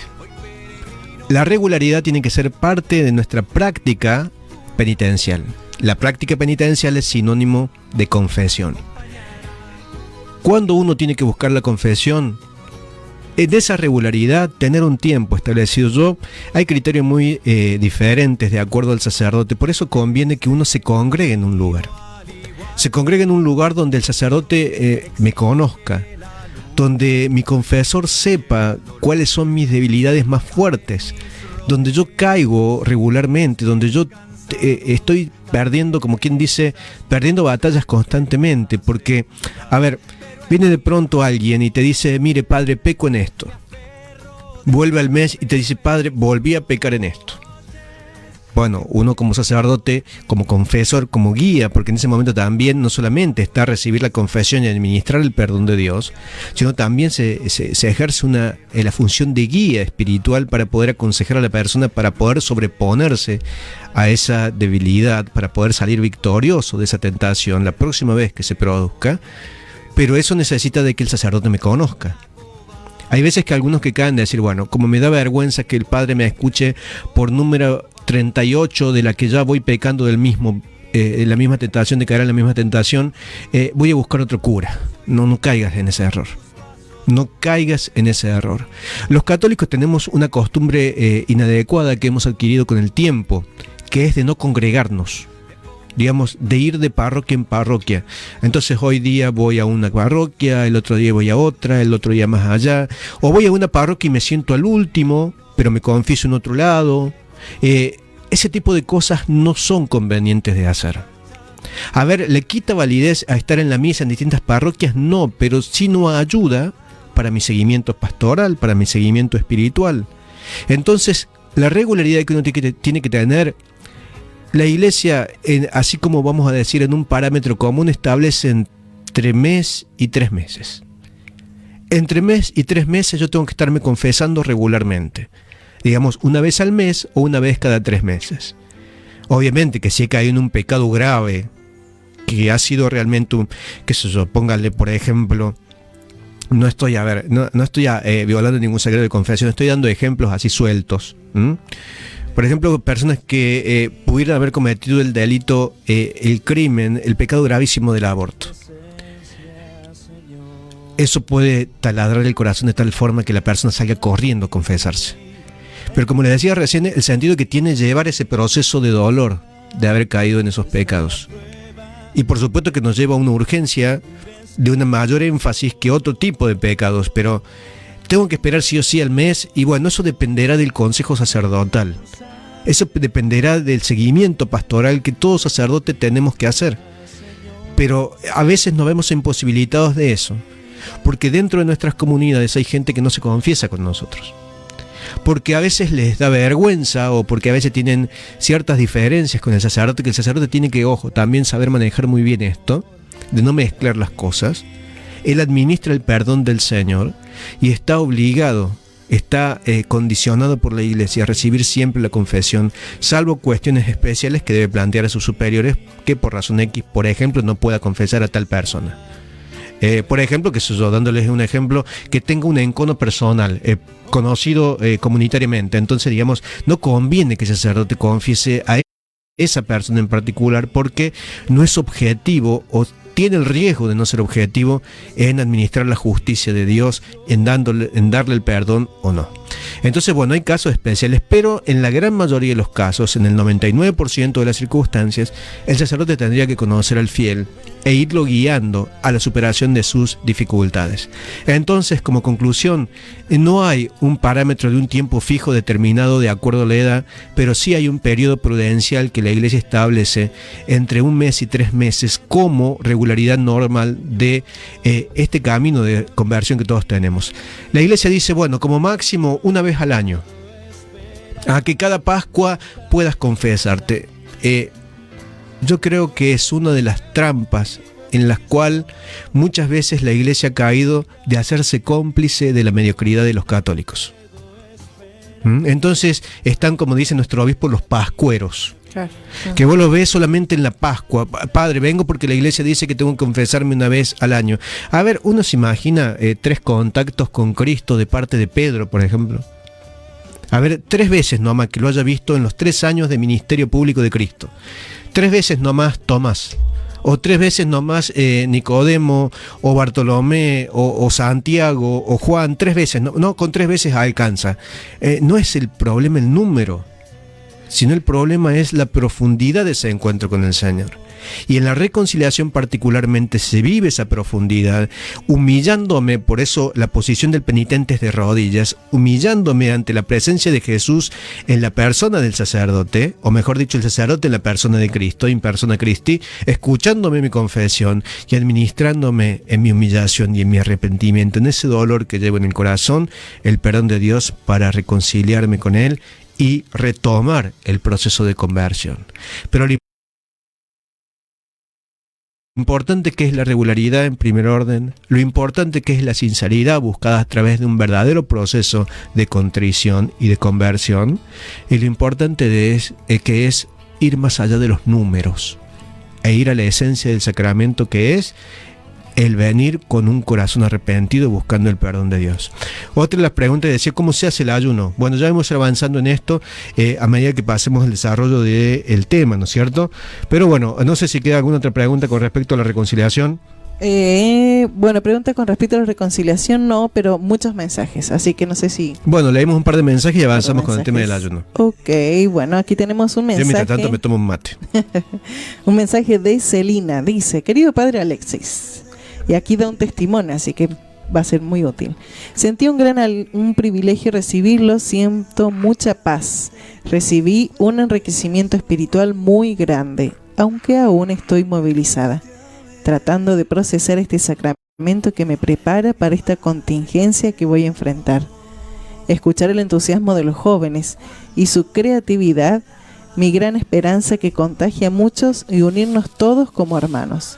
Speaker 1: La regularidad tiene que ser parte de nuestra práctica penitencial. La práctica penitencial es sinónimo de confesión. Cuando uno tiene que buscar la confesión, en esa regularidad, tener un tiempo establecido. Hay criterios muy diferentes de acuerdo al sacerdote, por eso conviene que uno se congregue en un lugar. Se congregue en un lugar donde el sacerdote me conozca, donde mi confesor sepa cuáles son mis debilidades más fuertes, donde yo caigo regularmente, donde yo estoy perdiendo, como quien dice, perdiendo batallas constantemente, porque, a ver, viene de pronto alguien y te dice: mire, padre, peco en esto. Vuelve al mes y te dice: padre, volví a pecar en esto. Bueno, uno como sacerdote, como confesor, como guía, porque en ese momento también no solamente está a recibir la confesión y administrar el perdón de Dios, sino también se ejerce la función de guía espiritual para poder aconsejar a la persona, para poder sobreponerse a esa debilidad, para poder salir victorioso de esa tentación la próxima vez que se produzca. Pero eso necesita de que el sacerdote me conozca. Hay veces que algunos que caen de decir: bueno, como me da vergüenza que el padre me escuche por número 38 de la que ya voy pecando del mismo, la misma tentación, de caer en la misma tentación, voy a buscar otro cura. No caigas en ese error. No caigas en ese error. Los católicos tenemos una costumbre inadecuada que hemos adquirido con el tiempo, que es de no congregarnos. digamos, de ir de parroquia en parroquia. Entonces hoy día voy a una parroquia, el otro día voy a otra, el otro día más allá, o voy a una parroquia y me siento al último, pero me confieso en otro lado. Ese tipo de cosas no son convenientes de hacer. A ver, ¿le quita validez a estar en la misa en distintas parroquias? No, pero sí no ayuda para mi seguimiento pastoral, para mi seguimiento espiritual. Entonces, la regularidad que uno tiene que tener, la Iglesia, así como vamos a decir en un parámetro común, establece entre mes y 3 meses. Entre mes y 3 meses yo tengo que estarme confesando regularmente. Digamos, una vez al mes o una vez cada 3 meses. Obviamente que si he caído en un pecado grave, que ha sido realmente un, qué sé yo, póngale por ejemplo, no estoy violando ningún secreto de confesión, estoy dando ejemplos así sueltos. Por ejemplo, personas que pudieran haber cometido el delito, el crimen, el pecado gravísimo del aborto. Eso puede taladrar el corazón de tal forma que la persona salga corriendo a confesarse. Pero como les decía recién, el sentido que tiene llevar ese proceso de dolor de haber caído en esos pecados. Y por supuesto que nos lleva a una urgencia de una mayor énfasis que otro tipo de pecados, pero tengo que esperar sí o sí al mes, y bueno, eso dependerá del consejo sacerdotal. Eso dependerá del seguimiento pastoral que todo sacerdote tenemos que hacer. Pero a veces nos vemos imposibilitados de eso, porque dentro de nuestras comunidades hay gente que no se confiesa con nosotros. Porque a veces les da vergüenza, o porque a veces tienen ciertas diferencias con el sacerdote, que el sacerdote tiene que, ojo, también saber manejar muy bien esto, de no mezclar las cosas. Él administra el perdón del Señor y está obligado, está condicionado por la Iglesia a recibir siempre la confesión, salvo cuestiones especiales que debe plantear a sus superiores, que por razón X, por ejemplo, no pueda confesar a tal persona. Por ejemplo, que yo dándoles un ejemplo, que tenga un encono personal, conocido comunitariamente. Entonces, digamos, no conviene que el sacerdote confiese a esa persona en particular, porque no es objetivo, o tiene el riesgo de no ser objetivo en administrar la justicia de Dios, en darle el perdón o no. Entonces, bueno, hay casos especiales, pero en la gran mayoría de los casos, en el 99% de las circunstancias, el sacerdote tendría que conocer al fiel e irlo guiando a la superación de sus dificultades. Entonces, como conclusión, no hay un parámetro de un tiempo fijo determinado de acuerdo a la edad, pero sí hay un periodo prudencial que la Iglesia establece entre 1 mes y 3 meses como regularidad normal de este camino de conversión que todos tenemos. La Iglesia dice, bueno, como máximo una vez al año, a que cada Pascua puedas confesarte. Yo creo que es una de las trampas en las cuales muchas veces la Iglesia ha caído, de hacerse cómplice de la mediocridad de los católicos. Entonces están, como dice nuestro obispo, los pascueros. Claro. Que vos lo ves solamente en la Pascua. Padre, vengo porque la Iglesia dice que tengo que confesarme una vez al año. A ver, uno se imagina 3 contactos con Cristo de parte de Pedro, por ejemplo. A ver, 3 veces nomás que lo haya visto en los 3 años de ministerio público de Cristo. 3 veces nomás Tomás, o 3 veces nomás Nicodemo, o Bartolomé, o Santiago, o Juan, 3 veces, no, con 3 veces alcanza. No es el problema el número, sino el problema es la profundidad de ese encuentro con el Señor. Y en la reconciliación particularmente se vive esa profundidad, humillándome, por eso la posición del penitente es de rodillas, humillándome ante la presencia de Jesús en la persona del sacerdote, o mejor dicho, el sacerdote en la persona de Cristo, in persona Christi, escuchándome mi confesión y administrándome en mi humillación y en mi arrepentimiento, en ese dolor que llevo en el corazón, el perdón de Dios para reconciliarme con Él y retomar el proceso de conversión. Pero lo importante que es la regularidad en primer orden, lo importante que es la sinceridad buscada a través de un verdadero proceso de contrición y de conversión, y lo importante que es ir más allá de los números e ir a la esencia del sacramento, que es el venir con un corazón arrepentido buscando el perdón de Dios. Otra de las preguntas decía, ¿cómo se hace el ayuno? Bueno, ya vamos avanzando en esto a medida que pasemos el desarrollo del tema, ¿no es cierto? Pero bueno, no sé si queda alguna otra pregunta con respecto a la reconciliación.
Speaker 5: Bueno, pregunta con respecto a la reconciliación, no, pero muchos mensajes, así que no sé si...
Speaker 1: Bueno, leímos un par de mensajes y avanzamos con el tema del ayuno.
Speaker 5: Ok, bueno, aquí tenemos un
Speaker 1: Yo
Speaker 5: mensaje.
Speaker 1: mientras tanto me tomo un mate.
Speaker 5: Un mensaje de Celina, dice: querido padre Alexis, y aquí da un testimonio, así que va a ser muy útil. Sentí un privilegio recibirlo, siento mucha paz. Recibí un enriquecimiento espiritual muy grande, aunque aún estoy movilizada, tratando de procesar este sacramento que me prepara para esta contingencia que voy a enfrentar. Escuchar el entusiasmo de los jóvenes y su creatividad, mi gran esperanza que contagia a muchos, y unirnos todos como hermanos.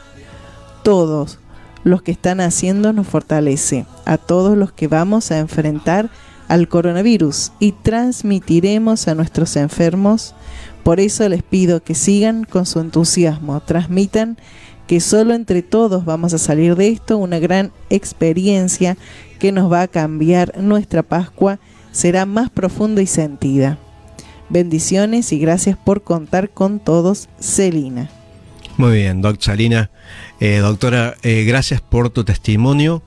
Speaker 5: Todos los que están haciendo nos fortalece, a todos los que vamos a enfrentar al coronavirus y transmitiremos a nuestros enfermos. Por eso les pido que sigan con su entusiasmo, transmitan que solo entre todos vamos a salir de esto, una gran experiencia que nos va a cambiar. Nuestra Pascua será más profunda y sentida. Bendiciones y gracias por contar con todos, Celina.
Speaker 1: Muy bien, Salina. Doctora, gracias por tu testimonio.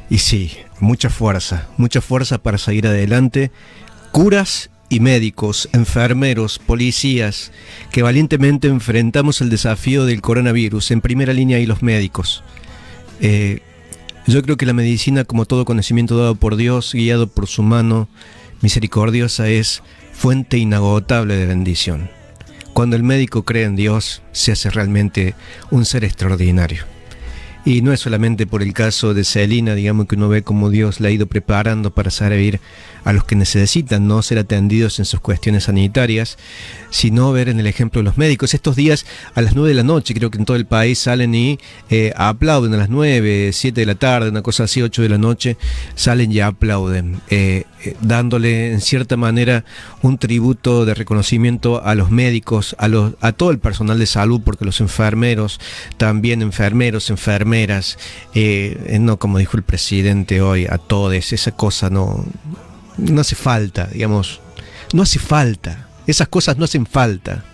Speaker 1: Y sí, mucha fuerza para seguir adelante. Curas y médicos, enfermeros, policías, que valientemente enfrentamos el desafío del coronavirus. En primera línea hay los médicos. Yo creo que la medicina, como todo conocimiento dado por Dios, guiado por su mano misericordiosa, es fuente inagotable de bendición. Cuando el médico cree en Dios, se hace realmente un ser extraordinario. Y no es solamente por el caso de Celina, digamos, que uno ve cómo Dios la ha ido preparando para servir a los que necesitan no ser atendidos en sus cuestiones sanitarias, sino ver en el ejemplo de los médicos. Estos días a las 9 de la noche, creo que en todo el país salen y aplauden a las 9, 7 de la tarde, una cosa así, 8 de la noche, salen y aplauden, dándole en cierta manera un tributo de reconocimiento a los médicos, a todo el personal de salud, porque los enfermeros, también enfermeros, enfermeras, no como dijo el presidente hoy, a todos, esa cosa no hace falta, digamos, no hace falta, esas cosas no hacen falta.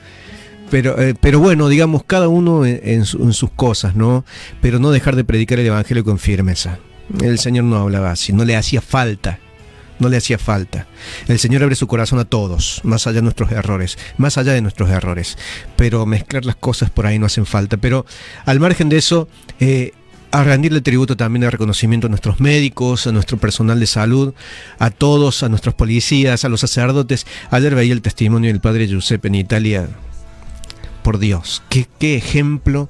Speaker 1: Pero bueno, digamos, cada uno en sus cosas, ¿no? Pero no dejar de predicar el evangelio con firmeza. El Señor no hablaba así, no le hacía falta. No le hacía falta. El Señor abre su corazón a todos, más allá de nuestros errores. Pero mezclar las cosas por ahí no hacen falta. Pero al margen de eso, a rendirle tributo también al reconocimiento a nuestros médicos, a nuestro personal de salud, a todos, a nuestros policías, a los sacerdotes. Ayer veía el testimonio del padre Giuseppe en Italia. Por Dios, qué ejemplo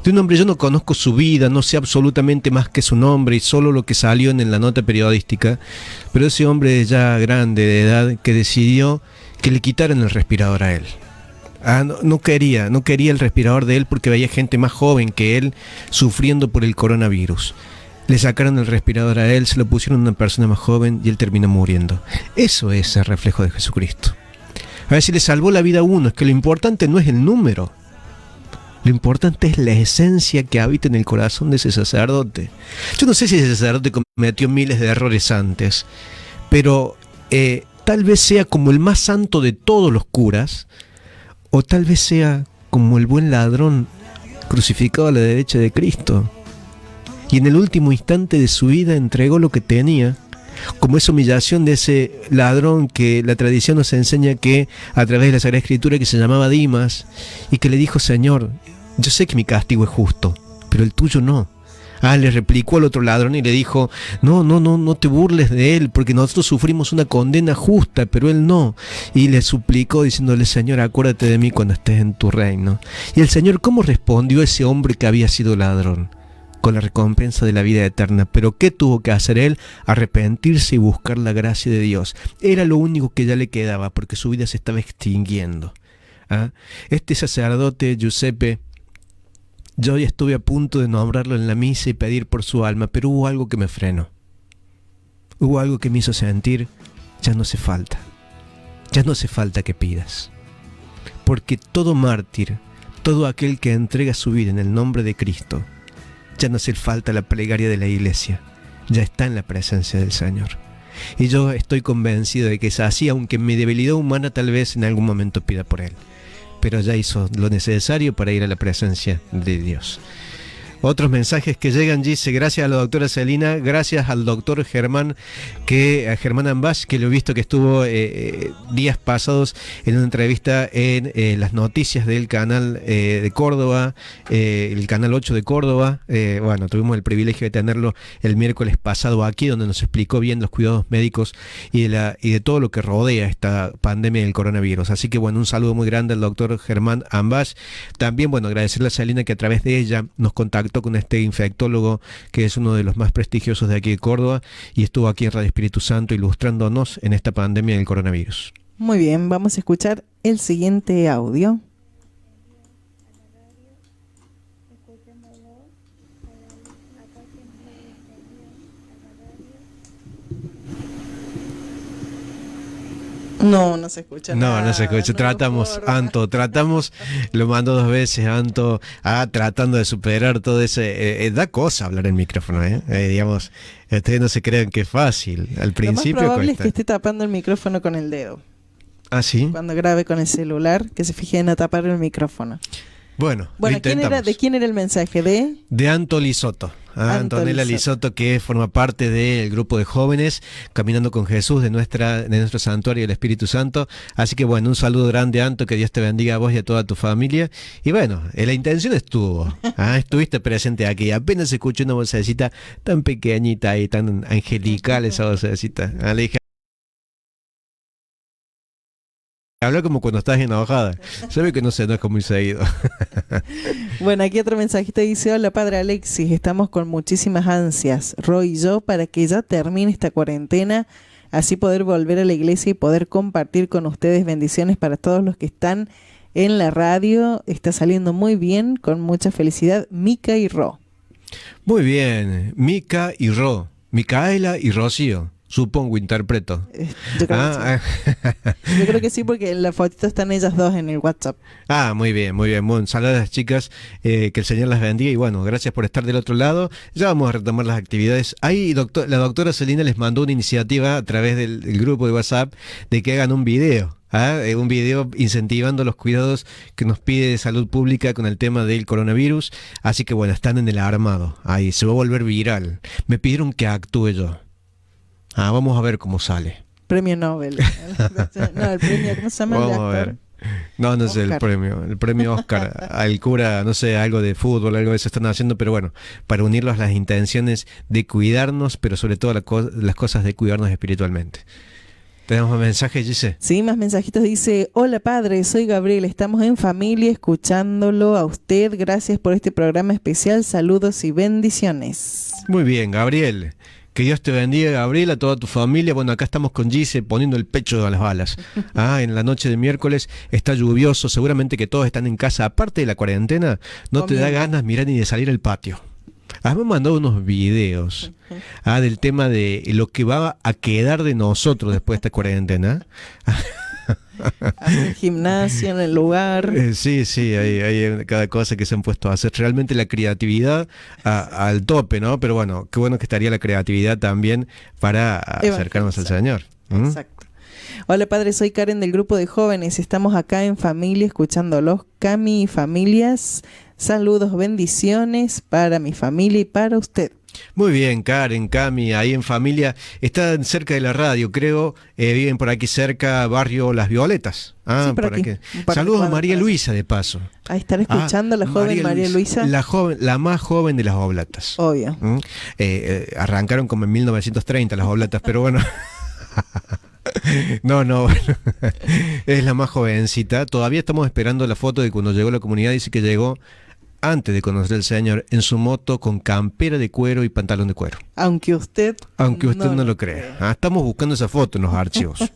Speaker 1: de un hombre. Yo no conozco su vida, no sé absolutamente más que su nombre y solo lo que salió en la nota periodística, pero ese hombre ya grande de edad que decidió que le quitaran el respirador a él. No quería el respirador de él porque veía gente más joven que él sufriendo por el coronavirus. Le sacaron el respirador a él, se lo pusieron a una persona más joven y él terminó muriendo. Eso es el reflejo de Jesucristo. A ver si le salvó la vida a uno. Es que lo importante no es el número. Lo importante es la esencia que habita en el corazón de ese sacerdote. Yo no sé si ese sacerdote cometió miles de errores antes, pero tal vez sea como el más santo de todos los curas, o tal vez sea como el buen ladrón crucificado a la derecha de Cristo. Y en el último instante de su vida entregó lo que tenía, como esa humillación de ese ladrón que la tradición nos enseña que a través de la Sagrada Escritura, que se llamaba Dimas, y que le dijo: Señor, yo sé que mi castigo es justo, pero el tuyo no. Le replicó al otro ladrón y le dijo: no te burles de él, porque nosotros sufrimos una condena justa, pero él no. Y le suplicó diciéndole: Señor, acuérdate de mí cuando estés en tu reino. Y el Señor, ¿cómo respondió ese hombre que había sido ladrón? Con la recompensa de la vida eterna. ¿Pero qué tuvo que hacer él? Arrepentirse y buscar la gracia de Dios. Era lo único que ya le quedaba, porque su vida se estaba extinguiendo. Este sacerdote Giuseppe, yo ya estuve a punto de nombrarlo en la misa y pedir por su alma, pero hubo algo que me frenó. Hubo algo que me hizo sentir: ya no hace falta. Ya no hace falta que pidas. Porque todo mártir, todo aquel que entrega su vida en el nombre de Cristo, ya no hace falta la plegaria de la iglesia, ya está en la presencia del Señor. Y yo estoy convencido de que es así, aunque en mi debilidad humana tal vez en algún momento pida por él. Pero ya hizo lo necesario para ir a la presencia de Dios. Otros mensajes que llegan, dice, gracias a la doctora Celina, gracias al doctor Germán, a Germán Ambach, que lo he visto que estuvo días pasados en una entrevista en las noticias del canal de Córdoba, el canal 8 de Córdoba. Bueno, tuvimos el privilegio de tenerlo el miércoles pasado aquí, donde nos explicó bien los cuidados médicos y de todo lo que rodea esta pandemia del coronavirus. Así que bueno, un saludo muy grande al doctor Germán Ambach. También, bueno, agradecerle a Celina que a través de ella nos contactó con este infectólogo que es uno de los más prestigiosos de aquí de Córdoba y estuvo aquí en Radio Espíritu Santo ilustrándonos en esta pandemia del coronavirus.
Speaker 5: Muy bien, vamos a escuchar el siguiente audio. No se escucha nada.
Speaker 1: No se escucha. Tratamos, lo mando 2 veces, Anto, tratando de superar todo ese. Da cosa hablar en micrófono, digamos, ustedes no se crean que es fácil. Al principio
Speaker 5: lo más probable
Speaker 1: cuesta.
Speaker 5: es que esté tapando el micrófono con el dedo.
Speaker 1: Ah, sí.
Speaker 5: Cuando grabe con el celular, que se fije en no tapar el micrófono.
Speaker 1: Bueno,
Speaker 5: ¿de quién era el mensaje?
Speaker 1: De Anto Lisoto. Antonella Lisoto, que forma parte del grupo de jóvenes Caminando con Jesús de nuestro santuario del Espíritu Santo. Así que bueno, un saludo grande, Anto, que Dios te bendiga a vos y a toda tu familia. Y bueno, la intención estuvo. Estuviste presente aquí. Apenas escuché una vocecita tan pequeñita y tan angelical, esa vocecita. Le dije, habla como cuando estás enojada. Sabe que no se enoja muy seguido.
Speaker 5: Bueno, aquí otro mensajito dice: hola padre Alexis, estamos con muchísimas ansias, Roy y yo, para que ya termine esta cuarentena, así poder volver a la iglesia y poder compartir con ustedes. Bendiciones para todos los que están en la radio. Está saliendo muy bien, con mucha felicidad. Mica y Ro.
Speaker 1: Muy bien, Mica y Ro, Micaela y Rocío. Supongo, interpreto.
Speaker 5: Yo creo que sí, porque en la fotito están ellas dos en el WhatsApp.
Speaker 1: Muy bien, muy bien. Bueno, saludos a las chicas, que el Señor las bendiga y bueno, gracias por estar del otro lado. Ya vamos a retomar las actividades. Ahí la doctora Celina les mandó una iniciativa a través del grupo de WhatsApp de que hagan un video. Un video incentivando los cuidados que nos pide Salud Pública con el tema del coronavirus. Así que bueno, están en el armado. Ahí se va a volver viral. Me pidieron que actúe yo. Vamos a ver cómo sale.
Speaker 5: Premio Nobel. No, el premio, ¿cómo se llama?
Speaker 1: Vamos a ver. No es el premio Oscar. Al cura, no sé, algo de fútbol, algo de eso están haciendo, pero bueno, para unirlos las intenciones de cuidarnos, pero sobre todo las cosas de cuidarnos espiritualmente. ¿Tenemos más mensajes, Gise?
Speaker 5: Sí, más mensajitos. Dice: hola padre, soy Gabriel, estamos en familia escuchándolo a usted. Gracias por este programa especial. Saludos y bendiciones.
Speaker 1: Muy bien, Gabriel. Que Dios te bendiga, Gabriel, a toda tu familia. Bueno, acá estamos con Gise poniendo el pecho a las balas. En la noche de miércoles está lluvioso, seguramente que todos están en casa. Aparte de la cuarentena, no te da ganas, mirar, ni de salir al patio. Me mandado unos videos del tema de lo que va a quedar de nosotros después de esta cuarentena.
Speaker 5: Hacer gimnasia en el lugar.
Speaker 1: Sí, hay cada cosa que se han puesto a hacer. Realmente la creatividad al tope, ¿no? Pero bueno, qué bueno que estaría la creatividad también para acercarnos al Señor.
Speaker 5: Exacto. Hola padre, soy Karen del grupo de jóvenes. Estamos acá en familia escuchándolos. Cami y familias, saludos, bendiciones para mi familia y para usted.
Speaker 1: Muy bien, Karen, Cami, ahí en familia, están cerca de la radio, creo, viven por aquí cerca, barrio Las Violetas.
Speaker 5: Sí,
Speaker 1: por aquí. Saludos a María Luisa, de paso.
Speaker 5: Ahí estar escuchando la joven María Luisa.
Speaker 1: La más joven de las Oblatas.
Speaker 5: Obvio.
Speaker 1: Arrancaron como en 1930 las Oblatas, pero bueno. No, es la más jovencita. Todavía estamos esperando la foto de cuando llegó a la comunidad. Dice que llegó antes de conocer al Señor en su moto con campera de cuero y pantalón de cuero. Aunque usted no lo crea. Estamos buscando esa foto en los archivos.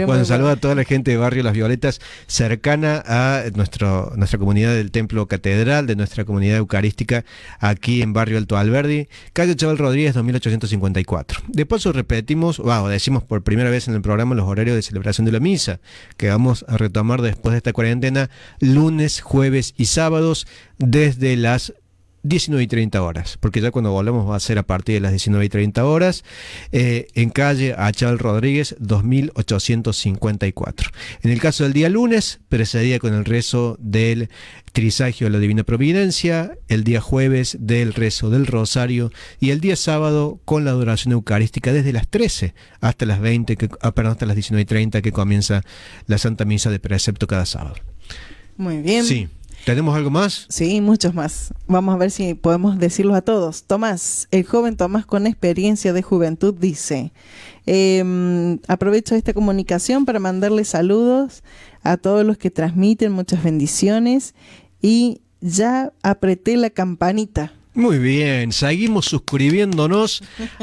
Speaker 1: Bueno, saludo a toda la gente de Barrio Las Violetas, cercana a nuestra comunidad del Templo Catedral, de nuestra comunidad eucarística, aquí en Barrio Alto Alberdi, calle Chaval Rodríguez 2854. De paso decimos por primera vez en el programa los horarios de celebración de la misa, que vamos a retomar después de esta cuarentena, lunes, jueves y sábados, desde las 19 y 30 horas, porque ya cuando volvamos va a ser a partir de las 19 y 30 horas, en calle Achal Rodríguez 2854. En el caso del día lunes, precedía con el rezo del Trisagio de la Divina Providencia, el día jueves del rezo del Rosario y el día sábado con la adoración eucarística desde las 13 hasta las 20, hasta las 19 y 30 que comienza la Santa Misa de Precepto cada sábado.
Speaker 5: Muy bien.
Speaker 1: Sí. ¿Tenemos algo más?
Speaker 5: Sí, muchos más. Vamos a ver si podemos decirlos a todos. Tomás, el joven Tomás con experiencia de juventud dice, aprovecho esta comunicación para mandarle saludos a todos los que transmiten, muchas bendiciones, y ya apreté la campanita.
Speaker 1: Muy bien, seguimos suscribiéndonos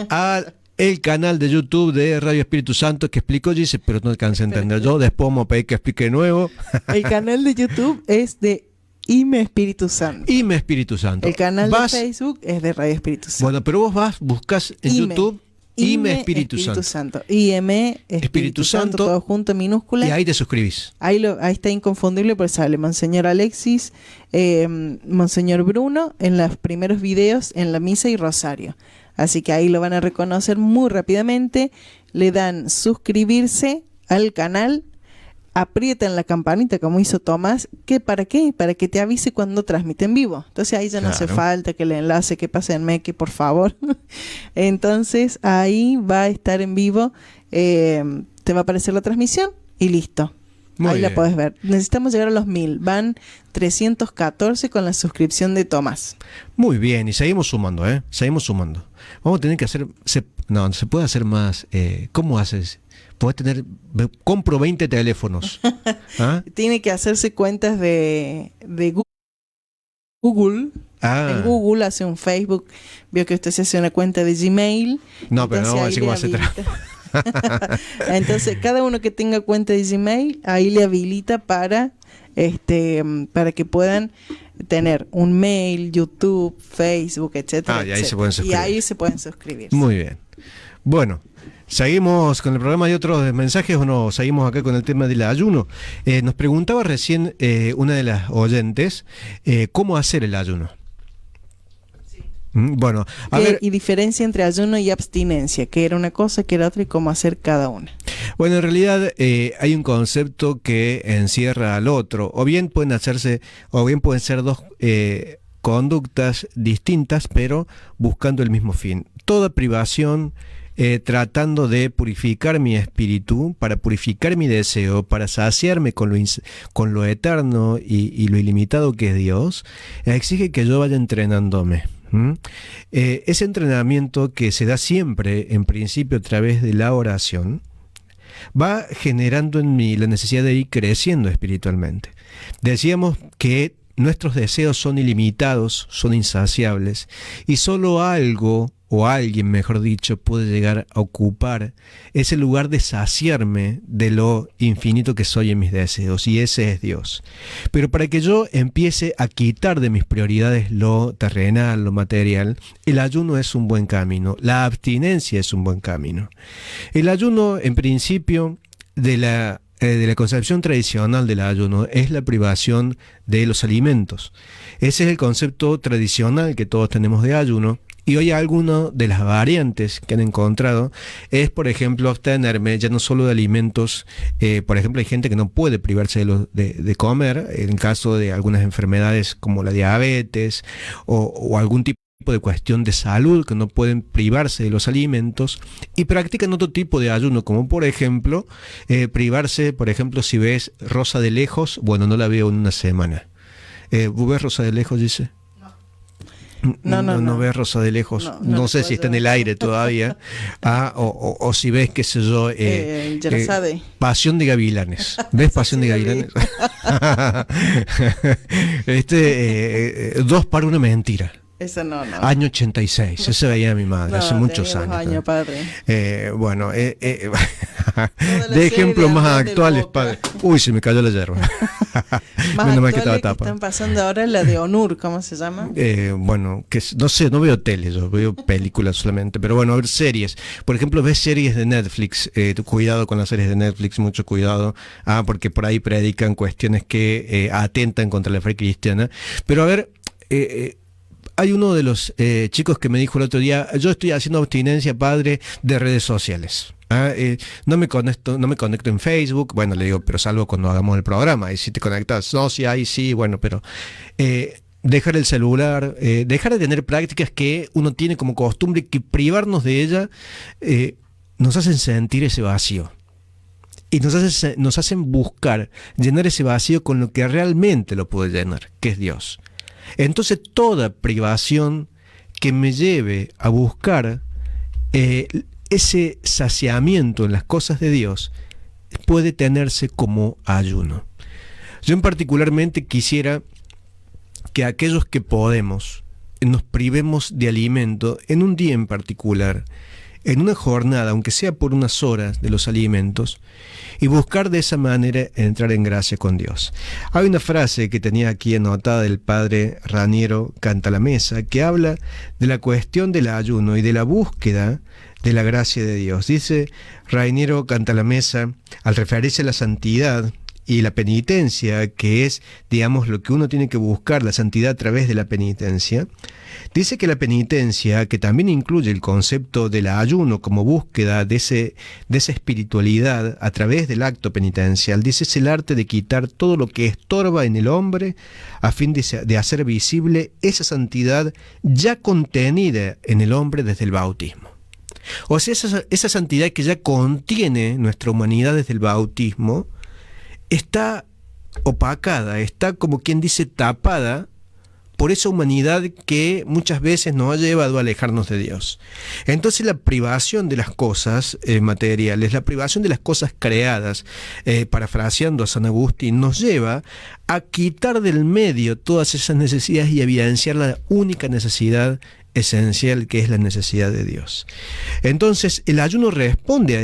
Speaker 1: al canal de YouTube de Radio Espíritu Santo que explicó Gise, pero no alcancé a entender yo. Después vamos a pedir que explique de nuevo.
Speaker 5: El canal de YouTube es de Ime Espíritu Santo.
Speaker 1: Ime Espíritu Santo.
Speaker 5: El canal de Facebook es de Radio Espíritu Santo.
Speaker 1: Bueno, pero vos buscas en YouTube Ime Espíritu Santo.
Speaker 5: IM Espíritu Santo, todo junto en minúscula.
Speaker 1: Y ahí te suscribís.
Speaker 5: Ahí está inconfundible, pues sale Monseñor Alexis, Monseñor Bruno en los primeros videos en la misa y rosario. Así que ahí lo van a reconocer muy rápidamente. Le dan suscribirse al canal, aprietan la campanita como hizo Tomás. ¿Para qué? Para que te avise cuando transmite en vivo. Entonces ahí ya no hace falta que el enlace, que pasen Meque, por favor. Entonces ahí va a estar en vivo, te va a aparecer la transmisión y listo.
Speaker 1: Muy
Speaker 5: ahí
Speaker 1: bien.
Speaker 5: la podés ver. Necesitamos llegar a los 1000. Van 314 con la suscripción de Tomás.
Speaker 1: Muy bien, y seguimos sumando, seguimos sumando. Vamos a tener que hacer, se puede hacer más. ¿Cómo haces? Podés tener, compro 20 teléfonos. ¿Ah?
Speaker 5: Tiene que hacerse cuentas de Google. En Google hace un Facebook, vio que usted se hace una cuenta de Gmail.
Speaker 1: No, pero no vamos a decir cómo hacer
Speaker 5: Entonces, cada uno que tenga cuenta de Gmail, ahí le habilita para que puedan tener un mail, YouTube, Facebook, etcétera.
Speaker 1: Y ahí se pueden suscribir.
Speaker 5: Y ahí se pueden suscribir.
Speaker 1: Muy bien. Bueno, ¿seguimos con el programa de otros mensajes o no? Seguimos acá con el tema del ayuno. Nos preguntaba recién una de las oyentes cómo hacer el ayuno. Bueno, a ver.
Speaker 5: Y diferencia entre ayuno y abstinencia, que era una cosa, que era otra, y cómo hacer cada una.
Speaker 1: Bueno, en realidad hay un concepto que encierra al otro, o bien pueden ser dos conductas distintas, pero buscando el mismo fin. Toda privación tratando de purificar mi espíritu, para purificar mi deseo, para saciarme con lo eterno y lo ilimitado que es Dios, exige que yo vaya entrenándome. Ese entrenamiento que se da siempre, en principio, a través de la oración, va generando en mí la necesidad de ir creciendo espiritualmente. Decíamos que nuestros deseos son ilimitados, son insaciables, y solo algo, o alguien, mejor dicho, puede llegar a ocupar ese lugar de saciarme de lo infinito que soy en mis deseos, y ese es Dios. Pero para que yo empiece a quitar de mis prioridades lo terrenal, lo material, el ayuno es un buen camino, la abstinencia es un buen camino. El ayuno, en principio, de la concepción tradicional del ayuno, es la privación de los alimentos. Ese es el concepto tradicional que todos tenemos de ayuno. Y hoy alguna de las variantes que han encontrado es, por ejemplo, abstenerme ya no solo de alimentos. Por ejemplo, hay gente que no puede privarse de comer, en caso de algunas enfermedades como la diabetes o algún tipo de cuestión de salud, que no pueden privarse de los alimentos, y practican otro tipo de ayuno, como por ejemplo, privarse, por ejemplo, si ves Rosa de lejos, bueno, no la veo en una semana. ¿Vos ves Rosa de lejos, dice? No ves Rosa de lejos. No sé si está en el aire todavía. O si ves, qué sé yo, Pasión de Gavilanes. ¿Ves Pasión de Gavilanes? Dos para una mentira.
Speaker 5: Eso no.
Speaker 1: Año 86, eso veía mi madre hace muchos años.
Speaker 5: Padre.
Speaker 1: Bueno, de ejemplos más actuales, padre. Uy, se me cayó la yerba.
Speaker 5: Más actuales que están pasando ahora, la de Onur, ¿cómo se llama?
Speaker 1: Bueno, que no sé, no veo tele, yo veo películas solamente, pero bueno, a ver, series. Por ejemplo, ves series de Netflix, cuidado con las series de Netflix, mucho cuidado, porque por ahí predican cuestiones que atentan contra la fe cristiana. Pero a ver, Hay uno de los chicos que me dijo el otro día, yo estoy haciendo abstinencia, padre, de redes sociales. No me conecto en Facebook. Bueno, le digo, pero salvo cuando hagamos el programa. Y si te conectas, no, sí, ahí sí, bueno, pero dejar el celular, dejar de tener prácticas que uno tiene como costumbre, que privarnos de ella nos hacen sentir ese vacío. Y nos hacen buscar llenar ese vacío con lo que realmente lo puede llenar, que es Dios. Entonces toda privación que me lleve a buscar ese saciamiento en las cosas de Dios puede tenerse como ayuno. Yo particularmente quisiera que aquellos que podemos nos privemos de alimento en un día en particular, en una jornada, aunque sea por unas horas, de los alimentos, y buscar de esa manera entrar en gracia con Dios. Hay una frase que tenía aquí anotada del padre Raniero Cantalamessa, que habla de la cuestión del ayuno y de la búsqueda de la gracia de Dios. Dice Raniero Cantalamessa, al referirse a la santidad y la penitencia, que es, digamos, lo que uno tiene que buscar, la santidad a través de la penitencia, dice que la penitencia, que también incluye el concepto del ayuno como búsqueda de esa espiritualidad a través del acto penitencial, dice, es el arte de quitar todo lo que estorba en el hombre a fin de hacer visible esa santidad ya contenida en el hombre desde el bautismo. O sea, esa santidad que ya contiene nuestra humanidad desde el bautismo, está opacada, está, como quien dice, tapada por esa humanidad que muchas veces nos ha llevado a alejarnos de Dios. Entonces la privación de las cosas materiales, la privación de las cosas creadas, parafraseando a San Agustín, nos lleva a quitar del medio todas esas necesidades y evidenciar la única necesidad esencial, que es la necesidad de Dios. Entonces el ayuno responde a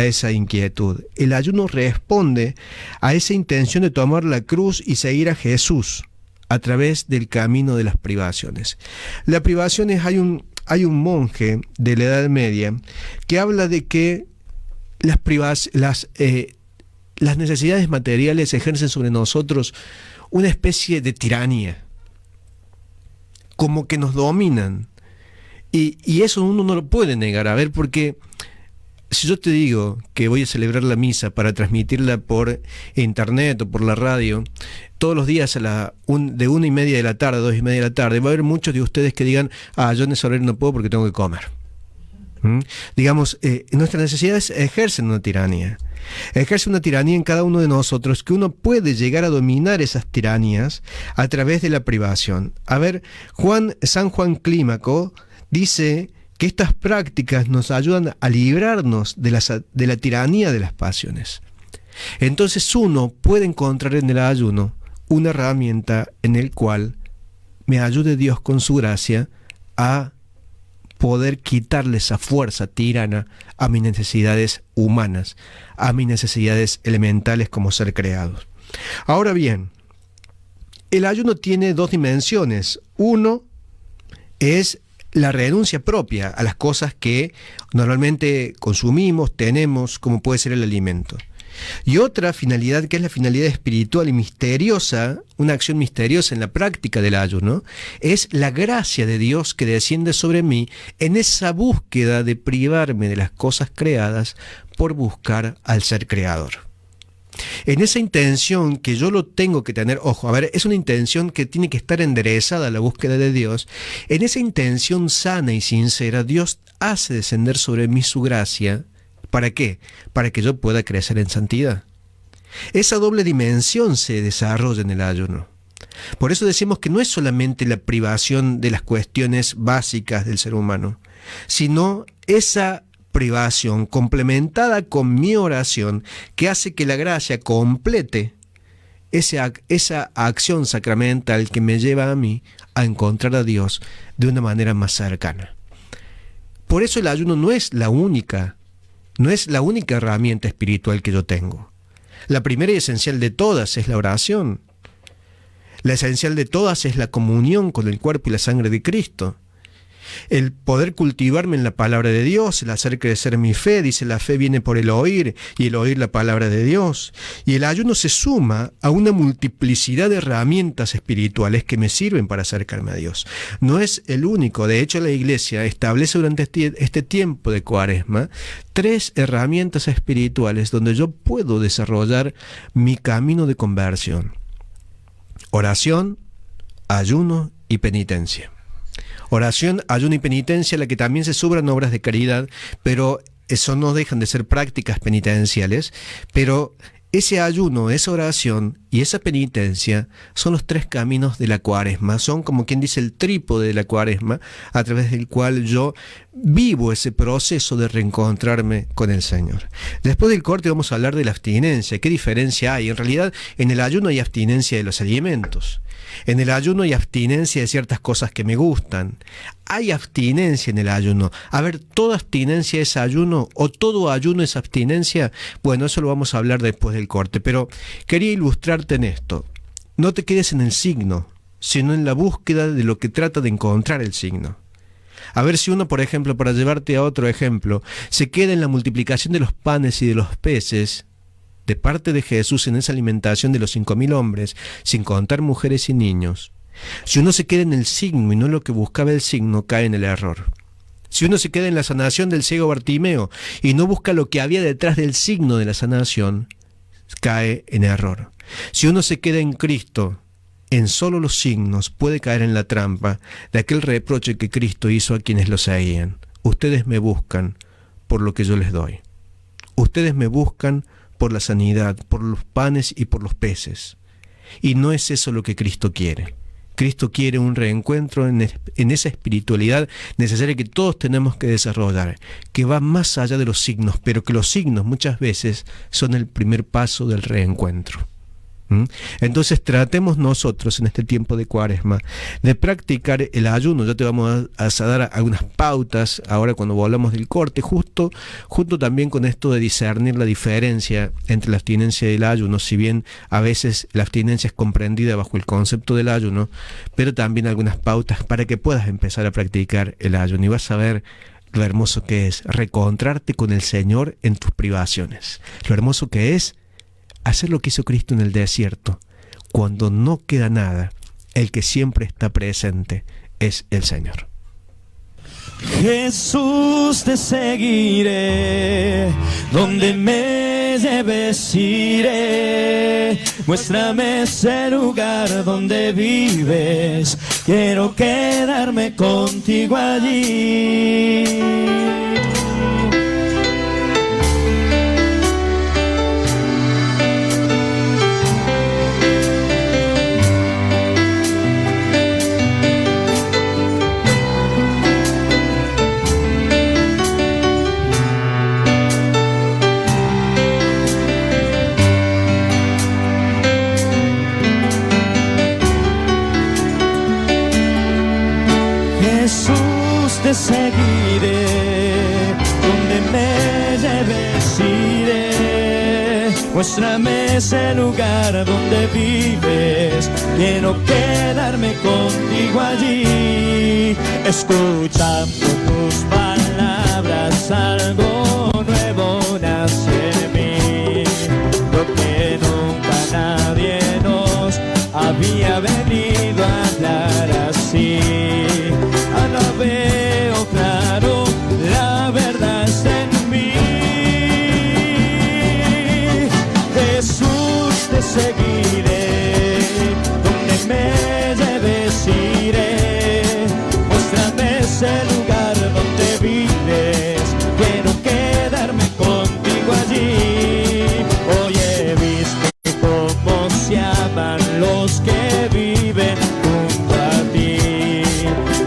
Speaker 1: esa inquietud. El ayuno responde a esa intención de tomar la cruz y seguir a Jesús a través del camino de las privaciones. Las privaciones, hay un monje de la Edad Media que habla de que las necesidades materiales ejercen sobre nosotros una especie de tiranía, como que nos dominan. Y eso uno no lo puede negar. A ver, porque si yo te digo que voy a celebrar la misa para transmitirla por internet o por la radio todos los días de 1:30 de la tarde, 2:30 de la tarde, va a haber muchos de ustedes que digan, yo en ese horario no puedo porque tengo que comer. Digamos, nuestras necesidades ejercen una tiranía. Ejerce una tiranía en cada uno de nosotros, que uno puede llegar a dominar esas tiranías a través de la privación. A ver, San Juan Clímaco dice que estas prácticas nos ayudan a librarnos de la tiranía de las pasiones. Entonces uno puede encontrar en el ayuno una herramienta en el cual me ayude Dios con su gracia a poder quitarle esa fuerza tirana a mis necesidades humanas, a mis necesidades elementales como ser creados. Ahora bien, el ayuno tiene dos dimensiones. Uno es la renuncia propia a las cosas que normalmente consumimos, tenemos, como puede ser el alimento. Y otra finalidad, que es la finalidad espiritual y misteriosa, una acción misteriosa en la práctica del ayuno, es la gracia de Dios que desciende sobre mí en esa búsqueda de privarme de las cosas creadas por buscar al ser creador. En esa intención que yo lo tengo que tener, ojo, a ver, es una intención que tiene que estar enderezada a la búsqueda de Dios. En esa intención sana y sincera, Dios hace descender sobre mí su gracia. ¿Para qué? Para que yo pueda crecer en santidad. Esa doble dimensión se desarrolla en el ayuno. Por eso decimos que no es solamente la privación de las cuestiones básicas del ser humano, sino esa privación complementada con mi oración, que hace que la gracia complete esa acción sacramental que me lleva a mí a encontrar a Dios de una manera más cercana. Por eso el ayuno no es la única herramienta espiritual que yo tengo. La primera y esencial de todas es la oración. La esencial de todas es la comunión con el cuerpo y la sangre de Cristo. el poder cultivarme en la palabra de Dios, el hacer crecer mi fe. Dice, la fe viene por el oír y el oír la palabra de Dios. Y el ayuno se suma a una multiplicidad de herramientas espirituales que me sirven para acercarme a Dios. No es el único. De hecho, la Iglesia establece durante este tiempo de Cuaresma 3 herramientas espirituales donde yo puedo desarrollar mi camino de conversión: oración, ayuno y penitencia. Oración, ayuno y penitencia, la que también se sobran obras de caridad, pero eso no dejan de ser prácticas penitenciales. Pero ese ayuno, esa oración y esa penitencia son los 3 caminos de la Cuaresma, son como quien dice el trípode de la Cuaresma, a través del cual yo vivo ese proceso de reencontrarme con el Señor. Después del corte vamos a hablar de la abstinencia. ¿Qué diferencia hay? En realidad, en el ayuno hay abstinencia de los alimentos. En el ayuno hay abstinencia de ciertas cosas que me gustan. Hay abstinencia en el ayuno. A ver, ¿toda abstinencia es ayuno o todo ayuno es abstinencia? Bueno, eso lo vamos a hablar después del corte, pero quería ilustrarte en esto. No te quedes en el signo, sino en la búsqueda de lo que trata de encontrar el signo. A ver si uno, por ejemplo, para llevarte a otro ejemplo, se queda en la multiplicación de los panes y de los peces de parte de Jesús en esa alimentación de los 5.000 hombres, sin contar mujeres y niños. Si uno se queda en el signo y no en lo que buscaba el signo, cae en el error. Si uno se queda en la sanación del ciego Bartimeo y no busca lo que había detrás del signo de la sanación, cae en error. Si uno se queda en Cristo, en solo los signos, puede caer en la trampa de aquel reproche que Cristo hizo a quienes lo seguían. Ustedes me buscan por lo que yo les doy. Ustedes me buscan por la sanidad, por los panes y por los peces. Y no es eso lo que Cristo quiere. Cristo quiere un reencuentro en esa espiritualidad necesaria que todos tenemos que desarrollar, que va más allá de los signos, pero que los signos muchas veces son el primer paso del reencuentro. Entonces tratemos nosotros en este tiempo de Cuaresma de practicar el ayuno. Ya te vamos a dar algunas pautas ahora cuando volvamos del corte, junto también con esto de discernir la diferencia entre la abstinencia y el ayuno, si bien a veces la abstinencia es comprendida bajo el concepto del ayuno, pero también algunas pautas para que puedas empezar a practicar el ayuno y vas a ver lo hermoso que es reencontrarte con el Señor en tus privaciones, lo hermoso que es hacer lo que hizo Cristo en el desierto. Cuando no queda nada, el que siempre está presente es el Señor.
Speaker 3: Jesús, te seguiré, donde me lleves iré. Muéstrame ese lugar donde vives, quiero quedarme contigo allí. Jesús, te seguiré, donde me lleves iré. Muéstrame ese lugar donde vives, quiero quedarme contigo allí. Escuchando tus palabras, algo nuevo nace en mí, lo que nunca nadie nos había venido a hablar así. Ahora veo claro, la verdad está en mí. Jesús, te seguiré, donde me lleves iré. Muéstrame ese lugar donde vives, quiero quedarme contigo allí. Hoy he visto cómo se aman los que viven junto a ti.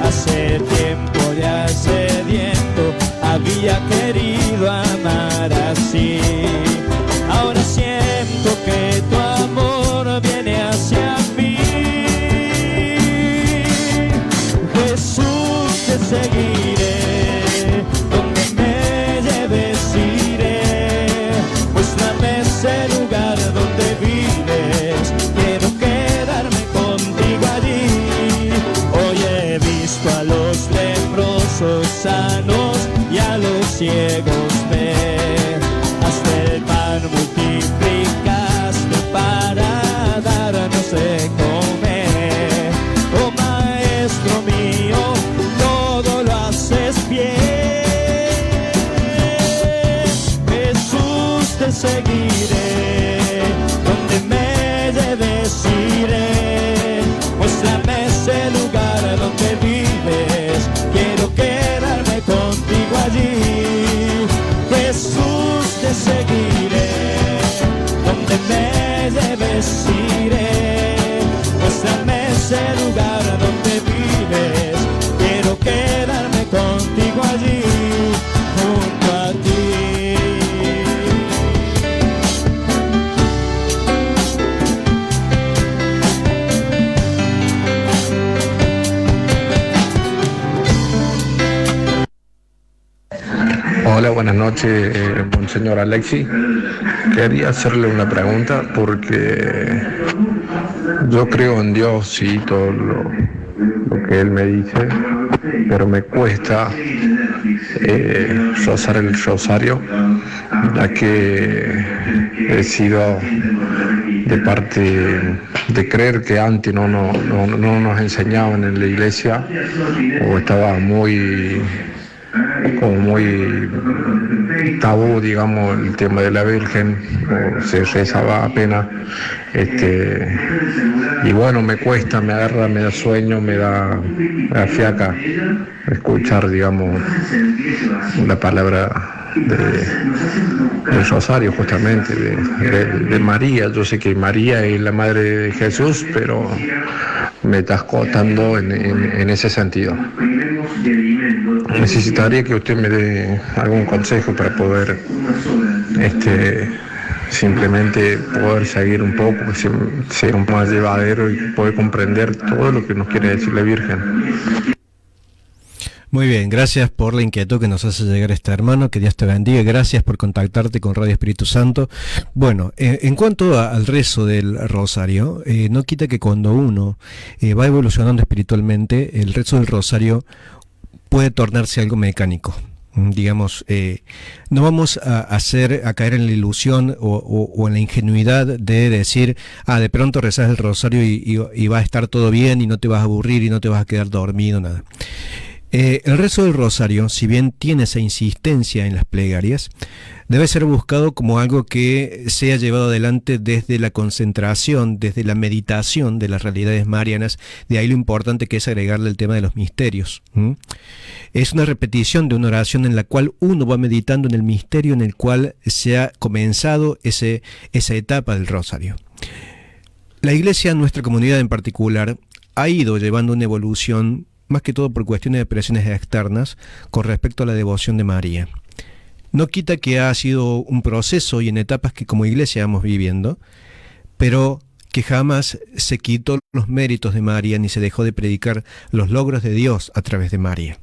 Speaker 3: Hace tiempo ya sediento había querido amar así. Ahora siento que tu amor viene hacia mí. Jesús, te seguiré, donde me lleves iré. Muéstrame ese lugar donde vives, quiero quedarme contigo allí. Hoy he visto a los leprosos
Speaker 6: Buenas noches, Monseñor Alexis. Quería hacerle una pregunta porque yo creo en Dios y todo lo que Él me dice, pero me cuesta rezar el rosario, ya que he sido de parte de creer que antes no nos enseñaban en la iglesia, o estaba muy tabú, digamos, el tema de la Virgen, o se rezaba apenas, y bueno, me cuesta, me agarra, me da sueño, me da fiaca escuchar, digamos, la palabra del rosario, justamente de María. Yo sé que María es la madre de Jesús, pero me está costando en ese sentido. Necesitaría que usted me dé algún consejo para poder simplemente poder seguir un poco, ser un poco más llevadero y poder comprender todo lo que nos quiere decir la Virgen.
Speaker 1: Muy bien, gracias por la inquietud que nos hace llegar este hermano, que Dios te bendiga, gracias por contactarte con Radio Espíritu Santo. Bueno, en cuanto al rezo del rosario, no quita que cuando uno va evolucionando espiritualmente, el rezo del rosario puede tornarse algo mecánico. Digamos, no vamos a caer en la ilusión o en la ingenuidad de decir, de pronto rezas el rosario y va a estar todo bien y no te vas a aburrir y no te vas a quedar dormido, nada. El rezo del rosario, si bien tiene esa insistencia en las plegarias, debe ser buscado como algo que sea llevado adelante desde la concentración, desde la meditación de las realidades marianas. De ahí lo importante que es agregarle el tema de los misterios. Es una repetición de una oración en la cual uno va meditando en el misterio en el cual se ha comenzado esa etapa del rosario. La Iglesia, nuestra comunidad en particular, ha ido llevando una evolución, más que todo por cuestiones de presiones externas, con respecto a la devoción de María. No quita que ha sido un proceso y en etapas que como iglesia vamos viviendo, pero que jamás se quitó los méritos de María ni se dejó de predicar los logros de Dios a través de María.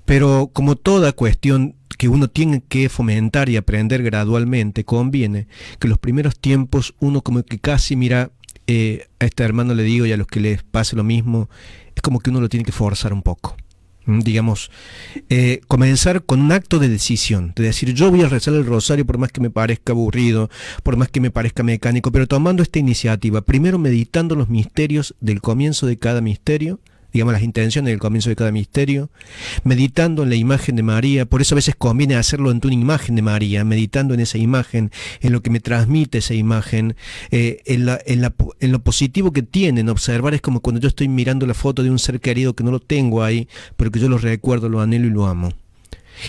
Speaker 1: Pero como toda cuestión que uno tiene que fomentar y aprender gradualmente, conviene que los primeros tiempos uno como que casi mira, a este hermano le digo y a los que les pase lo mismo, es como que uno lo tiene que forzar un poco. Digamos, comenzar con un acto de decisión, de decir, yo voy a rezar el rosario por más que me parezca aburrido, por más que me parezca mecánico, pero tomando esta iniciativa, primero meditando los misterios del comienzo de cada misterio, digamos las intenciones del comienzo de cada misterio, meditando en la imagen de María. Por eso a veces conviene hacerlo ante una imagen de María, meditando en esa imagen, en lo que me transmite esa imagen, en lo positivo que tiene en observar. Es como cuando yo estoy mirando la foto de un ser querido que no lo tengo ahí, pero que yo lo recuerdo, lo anhelo y lo amo.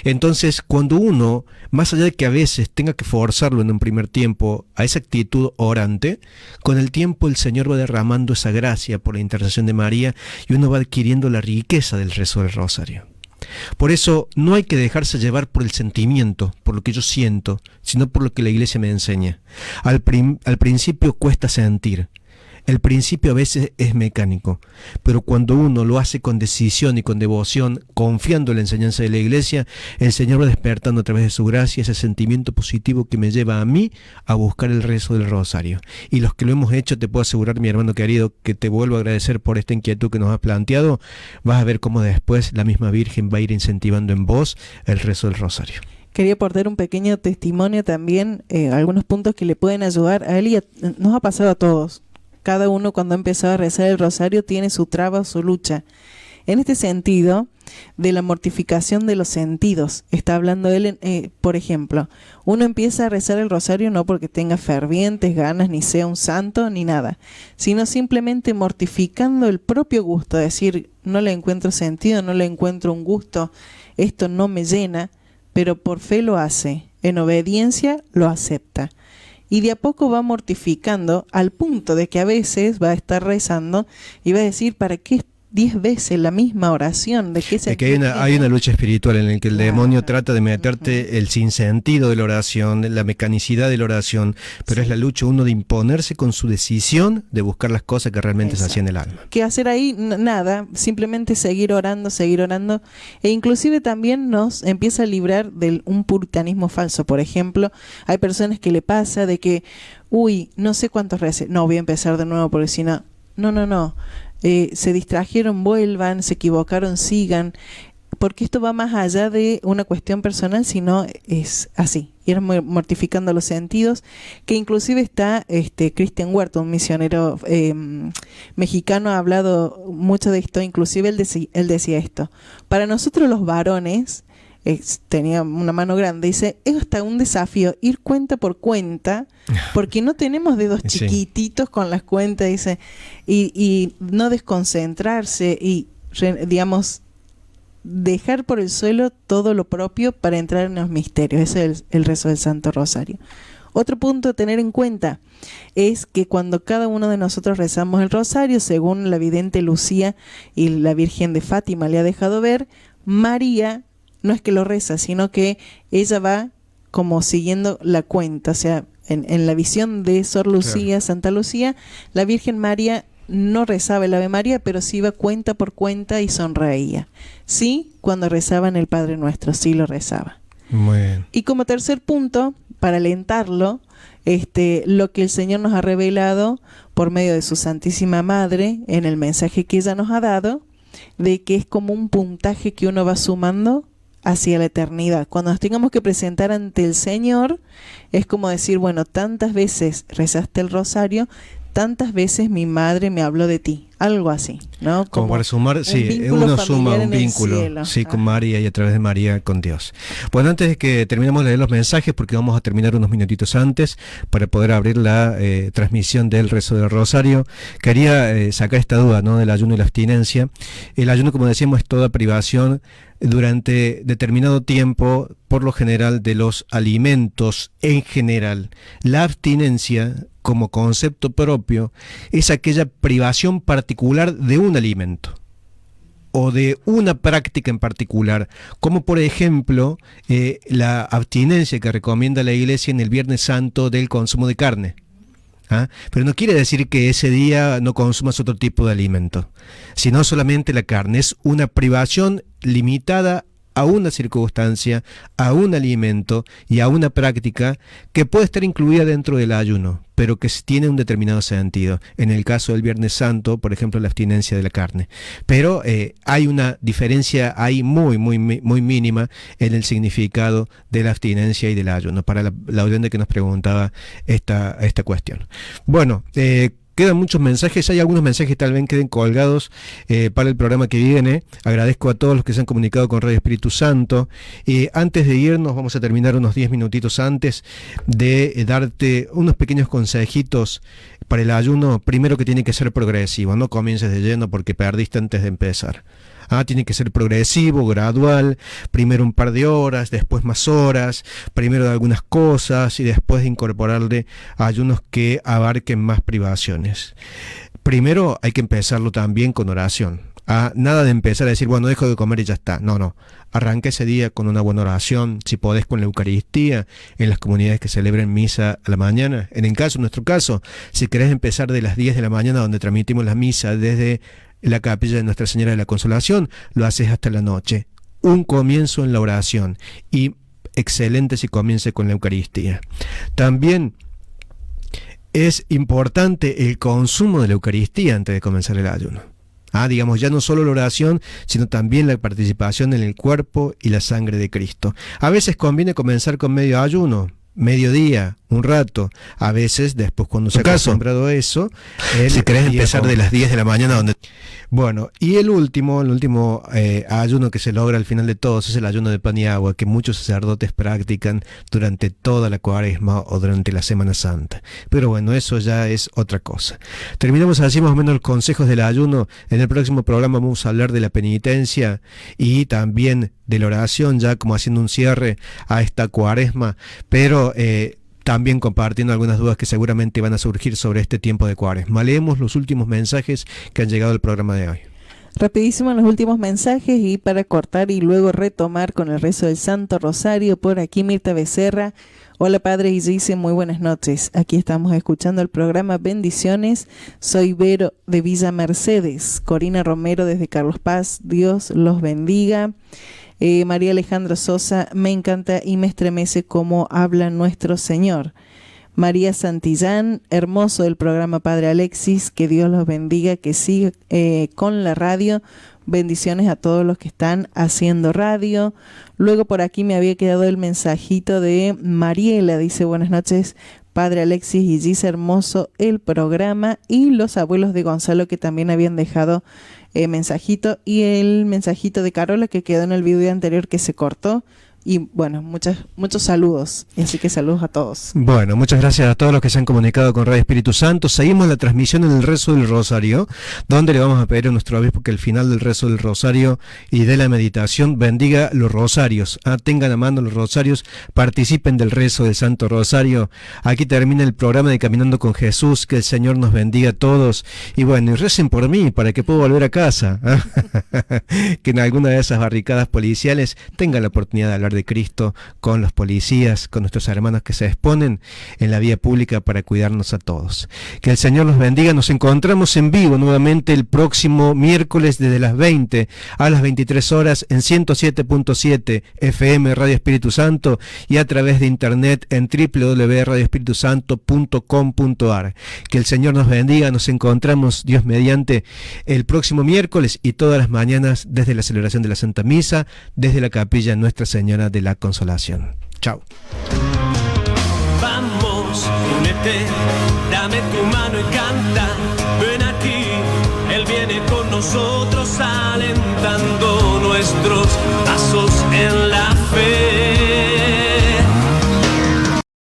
Speaker 1: Entonces, cuando uno, más allá de que a veces tenga que forzarlo en un primer tiempo a esa actitud orante, con el tiempo el Señor va derramando esa gracia por la intercesión de María y uno va adquiriendo la riqueza del rezo del rosario. Por eso no hay que dejarse llevar por el sentimiento, por lo que yo siento, sino por lo que la Iglesia me enseña. Al principio cuesta sentir. El principio a veces es mecánico, pero cuando uno lo hace con decisión y con devoción, confiando en la enseñanza de la Iglesia, el Señor va despertando a través de su gracia ese sentimiento positivo que me lleva a mí a buscar el rezo del rosario. Y los que lo hemos hecho, te puedo asegurar, mi hermano querido, que te vuelvo a agradecer por esta inquietud que nos has planteado. Vas a ver cómo después la misma Virgen va a ir incentivando en vos el rezo del rosario.
Speaker 5: Quería aportar un pequeño testimonio también, algunos puntos que le pueden ayudar a él y nos ha pasado a todos. Cada uno cuando ha empezado a rezar el rosario tiene su traba o su lucha. En este sentido, de la mortificación de los sentidos, está hablando él, por ejemplo, uno empieza a rezar el rosario no porque tenga fervientes ganas, ni sea un santo, ni nada, sino simplemente mortificando el propio gusto, decir, no le encuentro sentido, no le encuentro un gusto, esto no me llena, pero por fe lo hace, en obediencia lo acepta. Y de a poco va mortificando al punto de que a veces va a estar rezando y va a decir, ¿para qué 10 veces la misma oración. ¿De qué se
Speaker 1: Es que hay una lucha espiritual en la que el
Speaker 5: Claro.
Speaker 1: demonio trata de meterte el sinsentido de la oración, la mecanicidad de la oración, pero es la lucha uno de imponerse con su decisión de buscar las cosas que realmente se hacían en el alma.
Speaker 5: ¿Qué hacer ahí? Nada, simplemente seguir orando, e inclusive también nos empieza a librar de un puritanismo falso. Por ejemplo, hay personas que le pasa de que, no sé cuántos reces, no, voy a empezar de nuevo porque si no, no. Se distrajeron, vuelvan, se equivocaron, sigan, porque esto va más allá de una cuestión personal, sino es así, ir mortificando los sentidos, que inclusive está Cristian Huerta, un misionero mexicano, ha hablado mucho de esto. Inclusive él decía esto: para nosotros los varones, tenía una mano grande, dice, es hasta un desafío ir cuenta por cuenta, porque no tenemos dedos
Speaker 1: Sí.
Speaker 5: chiquititos con las cuentas, dice, y no desconcentrarse y, digamos, dejar por el suelo todo lo propio para entrar en los misterios. Ese es el rezo del Santo Rosario. Otro punto a tener en cuenta es que cuando cada uno de nosotros rezamos el rosario, según la vidente Lucía y la Virgen de Fátima le ha dejado ver, María no es que lo reza, sino que ella va como siguiendo la cuenta. O sea, en la visión de Sor Lucía, claro, Santa Lucía, la Virgen María no rezaba el Ave María, pero sí iba cuenta por cuenta y sonreía. Sí, cuando rezaba en el Padre Nuestro, sí lo rezaba.
Speaker 1: Muy bien.
Speaker 5: Y como tercer punto, para alentarlo, lo que el Señor nos ha revelado por medio de su Santísima Madre en el mensaje que ella nos ha dado, de que es como un puntaje que uno va sumando hacia la eternidad. Cuando nos tengamos que presentar ante el Señor, es como decir, bueno, tantas veces rezaste el rosario, tantas veces mi madre me habló de ti. Algo así, ¿no?
Speaker 1: Como para sumar, sí, uno suma un vínculo, sí, con María y a través de María con Dios. Bueno, antes de que terminemos de leer los mensajes, porque vamos a terminar unos minutitos antes para poder abrir la transmisión del rezo del rosario, quería sacar esta duda, ¿no?, del ayuno y la abstinencia. El ayuno, como decíamos, es toda privación durante determinado tiempo, por lo general, de los alimentos en general. La abstinencia, como concepto propio, es aquella privación particular de un alimento o de una práctica en particular, como por ejemplo la abstinencia que recomienda la Iglesia en el Viernes Santo del consumo de carne. ¿Ah? Pero no quiere decir que ese día no consumas otro tipo de alimento, sino solamente la carne. Es una privación limitada a una circunstancia, a un alimento y a una práctica que puede estar incluida dentro del ayuno, pero que tiene un determinado sentido. En el caso del Viernes Santo, por ejemplo, la abstinencia de la carne. Pero hay una diferencia ahí muy mínima en el significado de la abstinencia y del ayuno, para la oyente que nos preguntaba esta cuestión. Bueno, quedan muchos mensajes, hay algunos mensajes que tal vez queden colgados para el programa que viene. Agradezco a todos los que se han comunicado con Radio Espíritu Santo. Antes de irnos, vamos a terminar unos 10 minutitos antes de darte unos pequeños consejitos para el ayuno. Primero, que tiene que ser progresivo, no comiences de lleno porque perdiste antes de empezar. Tiene que ser progresivo, gradual, primero un par de horas, después más horas, primero de algunas cosas y después de incorporarle ayunos que abarquen más privaciones. Primero hay que empezarlo también con oración. Nada de empezar a decir, bueno, dejo de comer y ya está. No. Arranca ese día con una buena oración, si podés con la Eucaristía, en las comunidades que celebren misa a la mañana. En nuestro caso, si querés empezar de las 10 de la mañana, donde transmitimos la misa desde la capilla de Nuestra Señora de la Consolación, lo haces hasta la noche. Un comienzo en la oración, y excelente si comienza con la Eucaristía. También es importante el consumo de la Eucaristía antes de comenzar el ayuno. Digamos, ya no solo la oración, sino también la participación en el cuerpo y la sangre de Cristo. A veces conviene comenzar con medio ayuno, mediodía, un rato. A veces, después, cuando se ha acostumbrado eso, si querés empezar de las 10 de la mañana, donde... Bueno, y el último ayuno que se logra al final de todos es el ayuno de pan y agua, que muchos sacerdotes practican durante toda la Cuaresma o durante la Semana Santa. Pero bueno, eso ya es otra cosa. Terminamos así más o menos los consejos del ayuno. En el próximo programa vamos a hablar de la penitencia y también de la oración, ya como haciendo un cierre a esta Cuaresma, pero también compartiendo algunas dudas que seguramente van a surgir sobre este tiempo de Cuaresma. Leemos los últimos mensajes que han llegado al programa de hoy.
Speaker 5: Rapidísimo en los últimos mensajes y para cortar y luego retomar con el rezo del Santo Rosario. Por aquí Mirta Becerra. Hola padre y dice muy buenas noches. Aquí estamos escuchando el programa Bendiciones. Soy Vero de Villa Mercedes. Corina Romero desde Carlos Paz. Dios los bendiga. María Alejandra Sosa, me encanta y me estremece cómo habla nuestro Señor. María Santillán, hermoso el programa Padre Alexis, que Dios los bendiga, que siga con la radio. Bendiciones a todos los que están haciendo radio. Luego por aquí me había quedado el mensajito de Mariela, dice buenas noches Padre Alexis y Gis, hermoso el programa, y los abuelos de Gonzalo que también habían dejado mensajito, y el mensajito de Carola que quedó en el video anterior que se cortó. Y bueno, muchos saludos. Así que saludos a todos.
Speaker 1: Bueno, muchas gracias a todos los que se han comunicado con Radio Espíritu Santo. Seguimos la transmisión en el rezo del Rosario, donde le vamos a pedir a nuestro obispo que al final del rezo del Rosario y de la meditación bendiga los rosarios. Tengan a mano los rosarios, participen del rezo del Santo Rosario. Aquí termina el programa de Caminando con Jesús. Que el Señor nos bendiga a todos. Y bueno, y recen por mí para que pueda volver a casa. Que en alguna de esas barricadas policiales tenga la oportunidad de hablar de Cristo con los policías, con nuestros hermanos que se exponen en la vía pública para cuidarnos a todos. Que el Señor los bendiga. Nos encontramos en vivo nuevamente el próximo miércoles desde las 20 a las 23 horas en 107.7 FM Radio Espíritu Santo y a través de internet en www.radioespiritusanto.com.ar. Que el Señor nos bendiga. Nos encontramos, Dios mediante, el próximo miércoles y todas las mañanas desde la celebración de la Santa Misa, desde la capilla Nuestra Señora de la Consolación. Chao.
Speaker 3: Vamos, únete, dame tu mano y canta. Ven aquí, Él viene con nosotros alentando nuestros